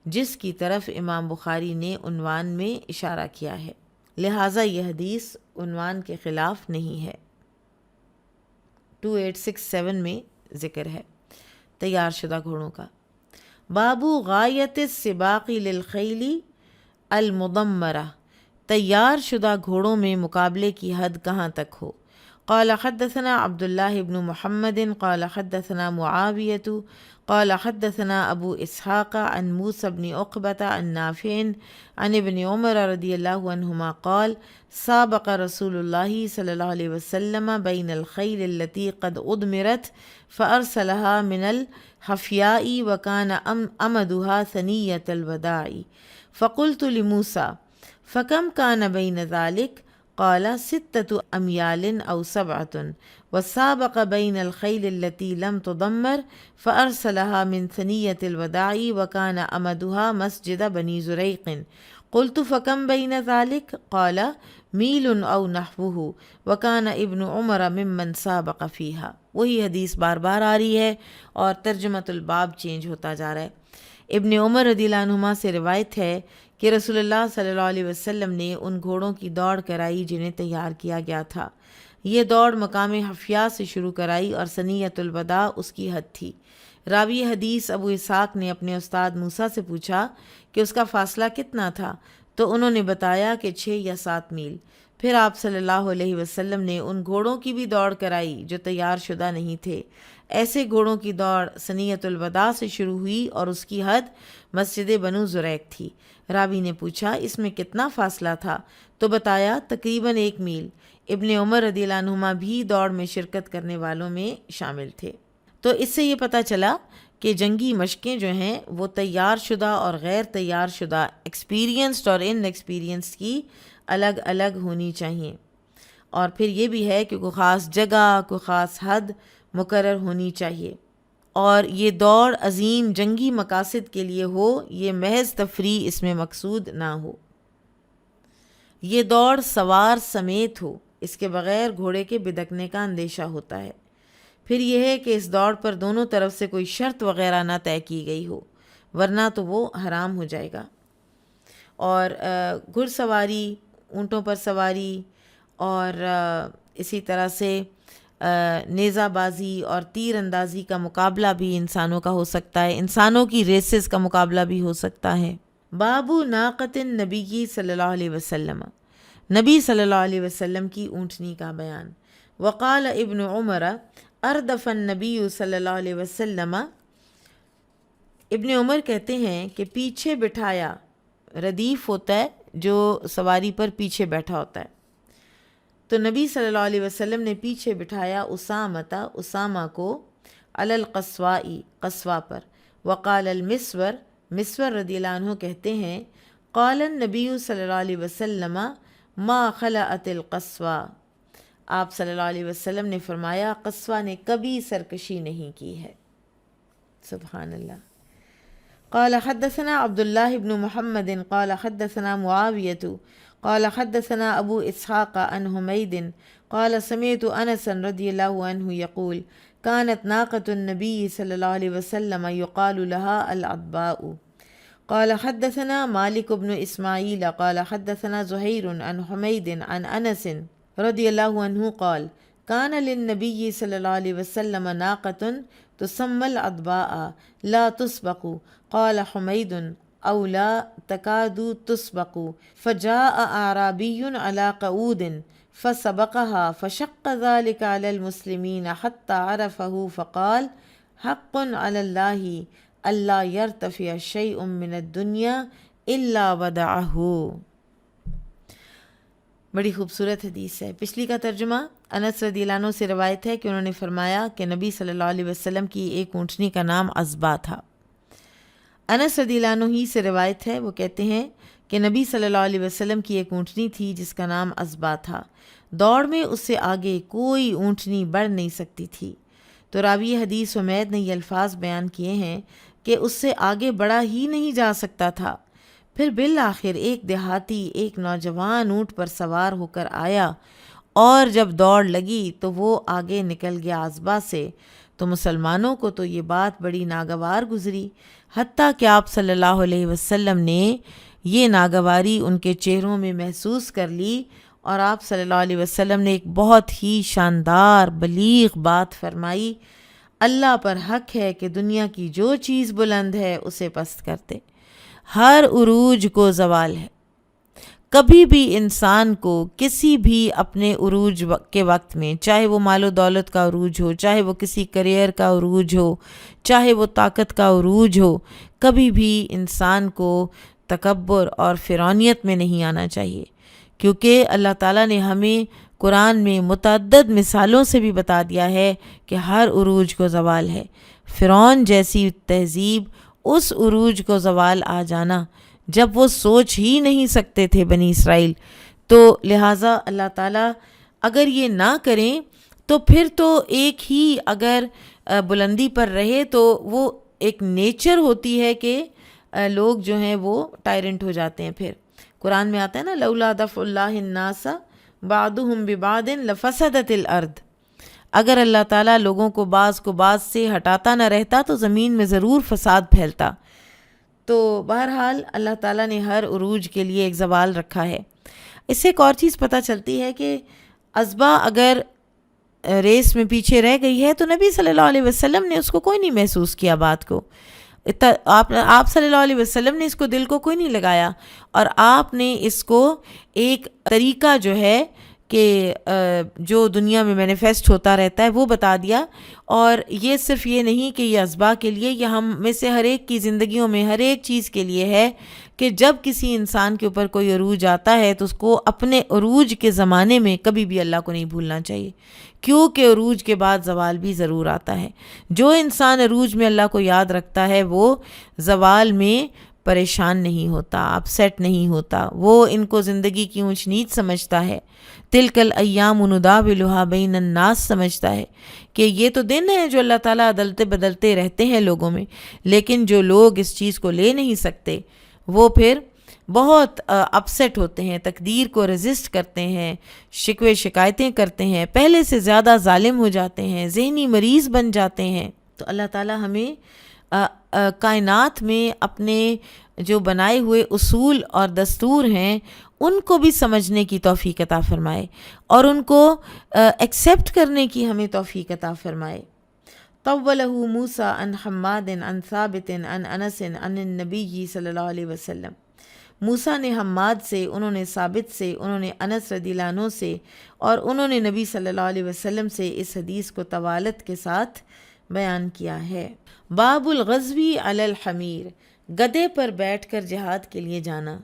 جس کی طرف امام بخاری نے عنوان میں اشارہ کیا ہے، لہٰذا یہ حدیث عنوان کے خلاف نہیں ہے۔ 2867 میں ذکر ہے تیار شدہ گھوڑوں کا۔ بابو غایت السباق للخیل المدمرہ، تیار شدہ گھوڑوں میں مقابلے کی حد کہاں تک ہو۔ قال حدثنا عبد اللہ بن محمد قال حدثنا معاویۃ قال حدثنا ابو اسحاق عن موسى بن عقبة عن نافع عن ابن عمر رضی اللہ عنہما قال سابق رسول اللہ صلی اللہ علیہ وسلم بین الخیل التي قد ادمرت فارسلها من الحفیاء وكان امدها ثنیۃ الوداع فقلت لموسى فكم كان بين ذلك قال 6 أميال أو 7 وسابق بين الخيل التي لم تدمر فأرسلها من ثنية الوداع وكان أمدها مسجد بني زريق قلت فكم بين ذلك قال میل او نحوه وكان ابن عمر ممن سابق فيها۔ وہی حدیث بار بار آ رہی ہے اور ترجمۃ الباب چینج ہوتا جا رہا ہے۔ ابن عمر رضی اللہ عنہما سے روایت ہے کہ رسول اللہ صلی اللہ علیہ وسلم نے ان گھوڑوں کی دوڑ کرائی جنہیں تیار کیا گیا تھا۔ یہ دوڑ مقام حفیاء سے شروع کرائی اور ثنیۃ الوداع اس کی حد تھی۔ راوی حدیث ابو اسحاق نے اپنے استاد موسیٰ سے پوچھا کہ اس کا فاصلہ کتنا تھا، تو انہوں نے بتایا کہ 6 یا 7 میل۔ پھر آپ صلی اللہ علیہ وسلم نے ان گھوڑوں کی بھی دوڑ کرائی جو تیار شدہ نہیں تھے۔ ایسے گھوڑوں کی دوڑ ثنیۃ الوداع سے شروع ہوئی اور اس کی حد مسجد بنو زریق تھی۔ راوی نے پوچھا اس میں کتنا فاصلہ تھا، تو بتایا تقریباً 1 میل۔ ابن عمر رضی اللہ عنہما بھی دوڑ میں شرکت کرنے والوں میں شامل تھے۔ تو اس سے یہ پتہ چلا کہ جنگی مشقیں جو ہیں وہ تیار شدہ اور غیر تیار شدہ، ایکسپیرینسڈ اور ان ایکسپیرینسڈ کی الگ الگ ہونی چاہیے، اور پھر یہ بھی ہے کہ کوئی خاص جگہ، کوئی خاص حد مقرر ہونی چاہیے، اور یہ دوڑ عظیم جنگی مقاصد کے لیے ہو، یہ محض تفریح اس میں مقصود نہ ہو۔ یہ دوڑ سوار سمیت ہو، اس کے بغیر گھوڑے کے بدکنے کا اندیشہ ہوتا ہے۔ پھر یہ ہے کہ اس دوڑ پر دونوں طرف سے کوئی شرط وغیرہ نہ طے کی گئی ہو، ورنہ تو وہ حرام ہو جائے گا۔ اور گھڑ سواری، اونٹوں پر سواری، اور اسی طرح سے نیزہ بازی اور تیر اندازی کا مقابلہ بھی انسانوں کا ہو سکتا ہے، انسانوں کی ریسز کا مقابلہ بھی ہو سکتا ہے۔ بابو ناقۃ النبی صلی اللہ علیہ وسلم، نبی صلی اللہ علیہ وسلم کی اونٹنی کا بیان۔ وقال ابن عمر اردف النبی صلی اللہ علیہ وسلم، ابن عمر کہتے ہیں کہ پیچھے بٹھایا، ردیف ہوتا ہے جو سواری پر پیچھے بیٹھا ہوتا ہے، تو نبی صلی اللہ علیہ وسلم نے پیچھے بٹھایا اسامہ کو علی القصواء، قصوا پر۔ وقال المسور، مسور رضی اللہ عنہ کہتے ہیں قال النبی صلی اللہ علیہ وسلم ما خلعت القصوا آپ صلی اللہ علیہ وسلم نے فرمایا قصوہ نے کبھی سرکشی نہیں کی ہے۔ سبحان اللہ۔ قال حدثنا عبد الله بن محمد قال حدثنا معاوية قال حدثنا أبو إسحاق عن حميد قال سمعت أنس رضي الله عنه يقول كانت ناقة النبي صلى الله عليه وسلم يقال لها العضباء۔ قال حدثنا مالك بن إسماعيل قال حدثنا زهير عن حميد عن أنس رضي الله عنه قال كان للنبي صلى الله عليه وسلم ناقة تسمى العضباء لا تسبق۔ قال حميد أو لا تكاد تسبق، فجاء أعرابي على قعود فسبقها فشق ذلك على المسلمين حتى عرفه فقال حق على الله ألا يرتفع شيء من الدنيا إلا ودعه۔ بڑی خوبصورت حدیث ہے۔ پچھلی کا ترجمہ انس رضی اللہ عنہ سے روایت ہے کہ انہوں نے فرمایا کہ نبی صلی اللہ علیہ وسلم کی ایک اونٹنی کا نام عضبا تھا۔ انس رضی اللہ عنہ ہی سے روایت ہے، وہ کہتے ہیں کہ نبی صلی اللہ علیہ وسلم کی ایک اونٹنی تھی جس کا نام عضبا تھا، دوڑ میں اس سے آگے کوئی اونٹنی بڑھ نہیں سکتی تھی۔ تو راوی حدیث حمید نے یہ الفاظ بیان کیے ہیں کہ اس سے آگے بڑھا ہی نہیں جا سکتا تھا۔ پھر بالآخر ایک دیہاتی ایک نوجوان اونٹ پر سوار ہو کر آیا اور جب دوڑ لگی تو وہ آگے نکل گیا عضبا سے۔ تو مسلمانوں کو تو یہ بات بڑی ناگوار گزری، حتیٰ کہ آپ صلی اللہ علیہ وسلم نے یہ ناگواری ان کے چہروں میں محسوس کر لی، اور آپ صلی اللہ علیہ وسلم نے ایک بہت ہی شاندار بلیغ بات فرمائی، اللہ پر حق ہے کہ دنیا کی جو چیز بلند ہے اسے پست کر دے، ہر عروج کو زوال ہے۔ کبھی بھی انسان کو کسی بھی اپنے عروج کے وقت میں، چاہے وہ مال و دولت کا عروج ہو، چاہے وہ کسی کریئر کا عروج ہو، چاہے وہ طاقت کا عروج ہو، کبھی بھی انسان کو تکبر اور فرعونیت میں نہیں آنا چاہیے، کیونکہ اللہ تعالیٰ نے ہمیں قرآن میں متعدد مثالوں سے بھی بتا دیا ہے کہ ہر عروج کو زوال ہے۔ فرعون جیسی تہذیب، اس عروج کو زوال آ جانا جب وہ سوچ ہی نہیں سکتے تھے بنی اسرائیل، تو لہٰذا اللہ تعالیٰ اگر یہ نہ کریں تو پھر تو ایک ہی اگر بلندی پر رہے تو وہ ایک نیچر ہوتی ہے کہ لوگ جو ہیں وہ ٹائرنٹ ہو جاتے ہیں۔ پھر قرآن میں آتا ہے نا لولا دفع اللہ الناس بعضهم ببعض لفسدت الارض، اگر اللہ تعالیٰ لوگوں کو بعض سے ہٹاتا نہ رہتا تو زمین میں ضرور فساد پھیلتا۔ تو بہرحال اللہ تعالیٰ نے ہر عروج کے لیے ایک زوال رکھا ہے۔ اس سے ایک اور چیز پتہ چلتی ہے کہ عضبا اگر ریس میں پیچھے رہ گئی ہے تو نبی صلی اللہ علیہ وسلم نے اس کو کوئی نہیں محسوس کیا، بات کو آپ صلی اللہ علیہ وسلم نے اس کو دل کو کوئی نہیں لگایا، اور آپ نے اس کو ایک طریقہ جو ہے کہ جو دنیا میں مینیفیسٹ ہوتا رہتا ہے وہ بتا دیا۔ اور یہ صرف یہ نہیں کہ یہ عضبا کے لیے، یہ ہم میں سے ہر ایک کی زندگیوں میں ہر ایک چیز کے لیے ہے کہ جب کسی انسان کے اوپر کوئی عروج آتا ہے تو اس کو اپنے عروج کے زمانے میں کبھی بھی اللہ کو نہیں بھولنا چاہیے، کیونکہ عروج کے بعد زوال بھی ضرور آتا ہے۔ جو انسان عروج میں اللہ کو یاد رکھتا ہے وہ زوال میں پریشان نہیں ہوتا، اپسیٹ نہیں ہوتا، وہ ان کو زندگی کی اونچ نیچ سمجھتا ہے، تلک الایام نداولها بین الناس سمجھتا ہے کہ یہ تو دن ہے جو اللہ تعالیٰ عدلتے بدلتے رہتے ہیں لوگوں میں، لیکن جو لوگ اس چیز کو لے نہیں سکتے وہ پھر بہت اپسیٹ ہوتے ہیں، تقدیر کو ریزسٹ کرتے ہیں، شکوے شکایتیں کرتے ہیں، پہلے سے زیادہ ظالم ہو جاتے ہیں، ذہنی مریض بن جاتے ہیں۔ تو اللہ تعالیٰ ہمیں کائنات میں اپنے جو بنائے ہوئے اصول اور دستور ہیں ان کو بھی سمجھنے کی توفیق عطا فرمائے اور ان کو ایکسیپٹ کرنے کی ہمیں توفیق عطا فرمائے۔ طولہ موسیٰ عن حماد عن ثابت عن انس عن النبی صلی اللہ علیہ وسلم، موسیٰ نے حماد سے، انہوں نے ثابت سے، انہوں نے انس رضی اللہ عنہ سے، اور انہوں نے نبی صلی اللہ علیہ وسلم سے اس حدیث کو طوالت کے ساتھ بیان کیا ہے۔ باب الغزوی علی الحمیر، گدھے پر بیٹھ کر جہاد کے لیے جانا۔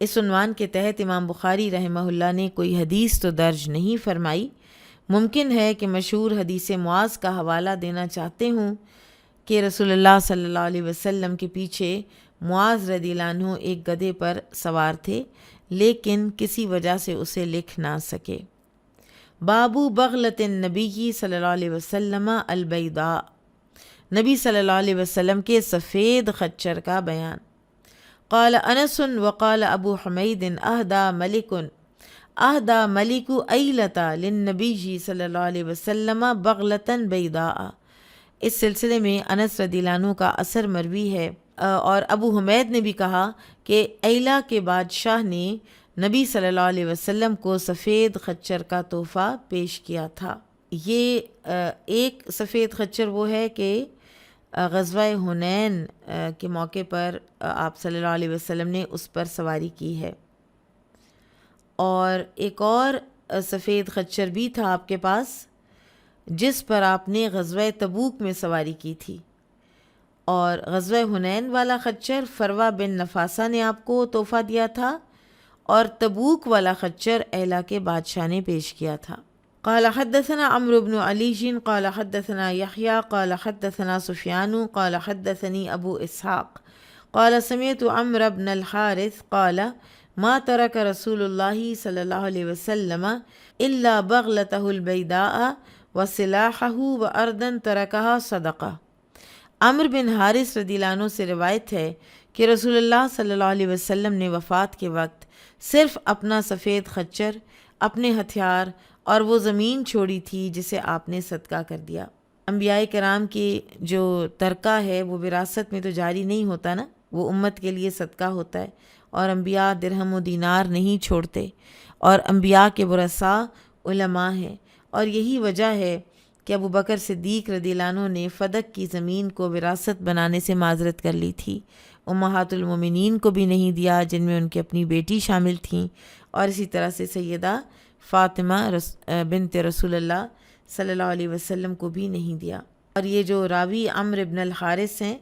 اس عنوان کے تحت امام بخاری رحمہ اللہ نے کوئی حدیث تو درج نہیں فرمائی، ممکن ہے کہ مشہور حدیث معاذ کا حوالہ دینا چاہتے ہوں کہ رسول اللہ صلی اللہ علیہ وسلم کے پیچھے معاذ رضی اللہ عنہ ایک گدھے پر سوار تھے، لیکن کسی وجہ سے اسے لکھ نہ سکے۔ بابو بغلت النبی صلی اللہ علیہ وسلم البیضاء، نبی صلی اللہ علیہ وسلم کے سفید خچر کا بیان۔ قال انس وقال ابو حمید اہدى ملک ایلۃ للنبی صلی اللہ علیہ وسلم بغلۃ بیضاء۔ اس سلسلے میں انس رضی اللہ عنہ کا اثر مروی ہے، اور ابو حمید نے بھی کہا کہ ایلا کے بادشاہ نے نبی صلی اللہ علیہ وسلم کو سفید خچر کا تحفہ پیش کیا تھا۔ یہ ایک سفید خچر وہ ہے کہ غزوہ حنین کے موقع پر آپ صلی اللہ علیہ وسلم نے اس پر سواری کی ہے، اور ایک اور سفید خچر بھی تھا آپ کے پاس جس پر آپ نے غزوہ تبوک میں سواری کی تھی، اور غزوہ حنین والا خچر فروہ بن نفاسہ نے آپ کو تحفہ دیا تھا، اور تبوک والا خچر ایلا کے بادشاہ نے پیش کیا تھا۔ قال حدثنا عمرو بن علی قال حدثنا یحییٰ قال حدثنا سفیان قال حدثنی ابو اسحاق قال سمعت عمرو بن الحارث قال ما ترک رسول اللہ صلی اللہ علیہ وسلم الا بغلتہ البیضاء وسلاحہ وارضا ترکہا صدقہ۔ عمرو بن حارث رضی اللہ عنہ سے روایت ہے کہ رسول اللہ صلی اللہ علیہ وسلم نے وفات کے وقت صرف اپنا سفید خچر، اپنے ہتھیار اور وہ زمین چھوڑی تھی جسے آپ نے صدقہ کر دیا۔ انبیاء کرام کی جو ترکہ ہے وہ وراثت میں تو جاری نہیں ہوتا نا، وہ امت کے لیے صدقہ ہوتا ہے، اور انبیاء درہم و دینار نہیں چھوڑتے، اور انبیاء کے ورثاء علماء ہیں، اور یہی وجہ ہے کہ ابو بکر صدیق رضی اللہ عنہ نے فدق کی زمین کو وراثت بنانے سے معذرت کر لی تھی، امہات المومنین کو بھی نہیں دیا جن میں ان کی اپنی بیٹی شامل تھیں، اور اسی طرح سے سیدہ فاطمہ بنت رسول اللہ صلی اللہ علیہ وسلم کو بھی نہیں دیا۔ اور یہ جو راوی عمرو بن الحارث ہیں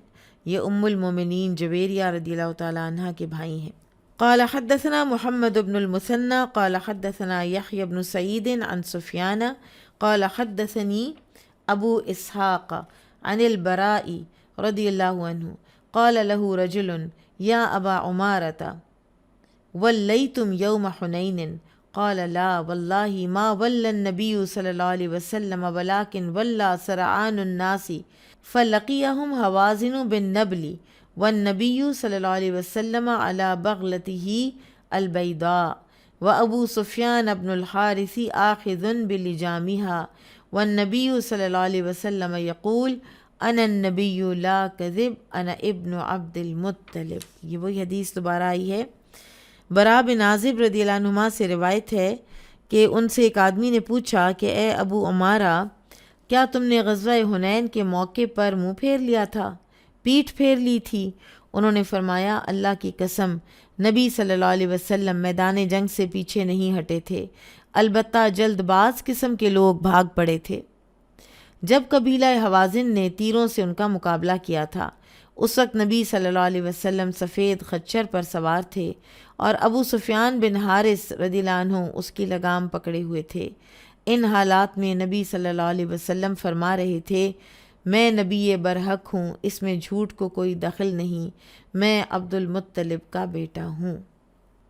یہ ام المومنین جویریہ رضی اللہ تعالی عنہ کے بھائی ہیں۔ قال حدثنا محمد بن المثنى قال حدثنا يحيى بن سعيد عن سفيان قال حدثني ابو اسحاق عن البراء رضی اللہ عنہ قال له رجل يا ابا عمارة وليتم يوم حنين قال لا والله ما ولى النبي صلى الله عليه وسلم ولكن ولى سرعان الناس فلقيهم هوازن بالنبل والنبي صلى الله عليه وسلم على بغلته البيضاء وأبو سفيان بن الحارث آخذ بلجامها والنبي صلى الله عليه وسلم يقول أنا النبي لا كذب أنا ابن عبد المطلب۔ یہ وہی حدیث دوبارہ آئی ہے۔ برا بن عازب رضی اللہ عنہما سے روایت ہے کہ ان سے ایک آدمی نے پوچھا کہ اے ابو عمارہ، کیا تم نے غزوہ حنین کے موقع پر منہ پھیر لیا تھا، پیٹھ پھیر لی تھی؟ انہوں نے فرمایا اللہ کی قسم نبی صلی اللہ علیہ وسلم میدان جنگ سے پیچھے نہیں ہٹے تھے، البتہ جلد باز قسم کے لوگ بھاگ پڑے تھے۔ جب قبیلہ حوازن نے تیروں سے ان کا مقابلہ کیا تھا اس وقت نبی صلی اللہ علیہ وسلم سفید خچر پر سوار تھے، اور ابو سفیان بن حارث رضی اللہ عنہ اس کی لگام پکڑے ہوئے تھے۔ ان حالات میں نبی صلی اللہ علیہ وسلم فرما رہے تھے میں نبی برحق ہوں، اس میں جھوٹ کو کوئی دخل نہیں، میں عبد المطلب کا بیٹا ہوں۔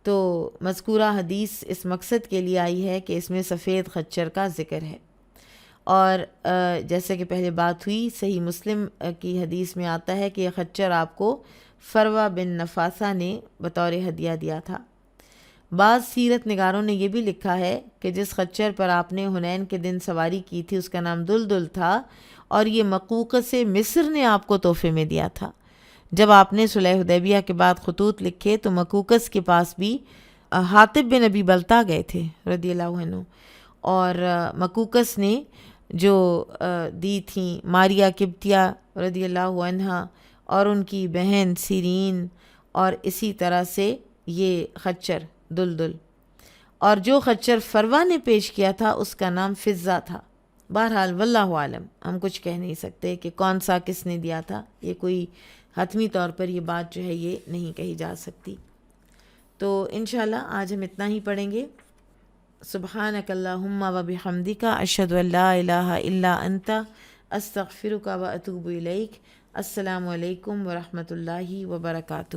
تو مذکورہ حدیث اس مقصد کے لیے آئی ہے کہ اس میں سفید خچر کا ذکر ہے، اور جیسے کہ پہلے بات ہوئی صحیح مسلم کی حدیث میں آتا ہے کہ یہ خچر آپ کو فروہ بن نفاسہ نے بطور ہدیہ دیا تھا۔ بعض سیرت نگاروں نے یہ بھی لکھا ہے کہ جس خچر پر آپ نے حنین کے دن سواری کی تھی اس کا نام دلدل تھا، اور یہ مقوقس سے مصر نے آپ کو تحفے میں دیا تھا۔ جب آپ نے صلح حدیبیہ کے بعد خطوط لکھے تو مقوقس کے پاس بھی حاطب بن ابی بلتع گئے تھے رضی اللہ عنہ، اور مقوقس نے جو دی تھیں ماریہ قبطیہ رضی اللہ عنہ اور ان کی بہن سیرین، اور اسی طرح سے یہ خچر دلدل، اور جو خچر فروہ نے پیش کیا تھا اس کا نام فضہ تھا۔ بہرحال واللہ عالم، ہم کچھ کہہ نہیں سکتے کہ کون سا کس نے دیا تھا، یہ کوئی حتمی طور پر یہ بات جو ہے یہ نہیں کہی جا سکتی۔ تو انشاءاللہ آج ہم اتنا ہی پڑھیں گے۔ سبحانک اللہم و بحمدک اشہد ان لا الہ الا انت استغفرک و اتوب الیک۔ السلام علیکم ورحمۃ اللہ وبرکاتہ۔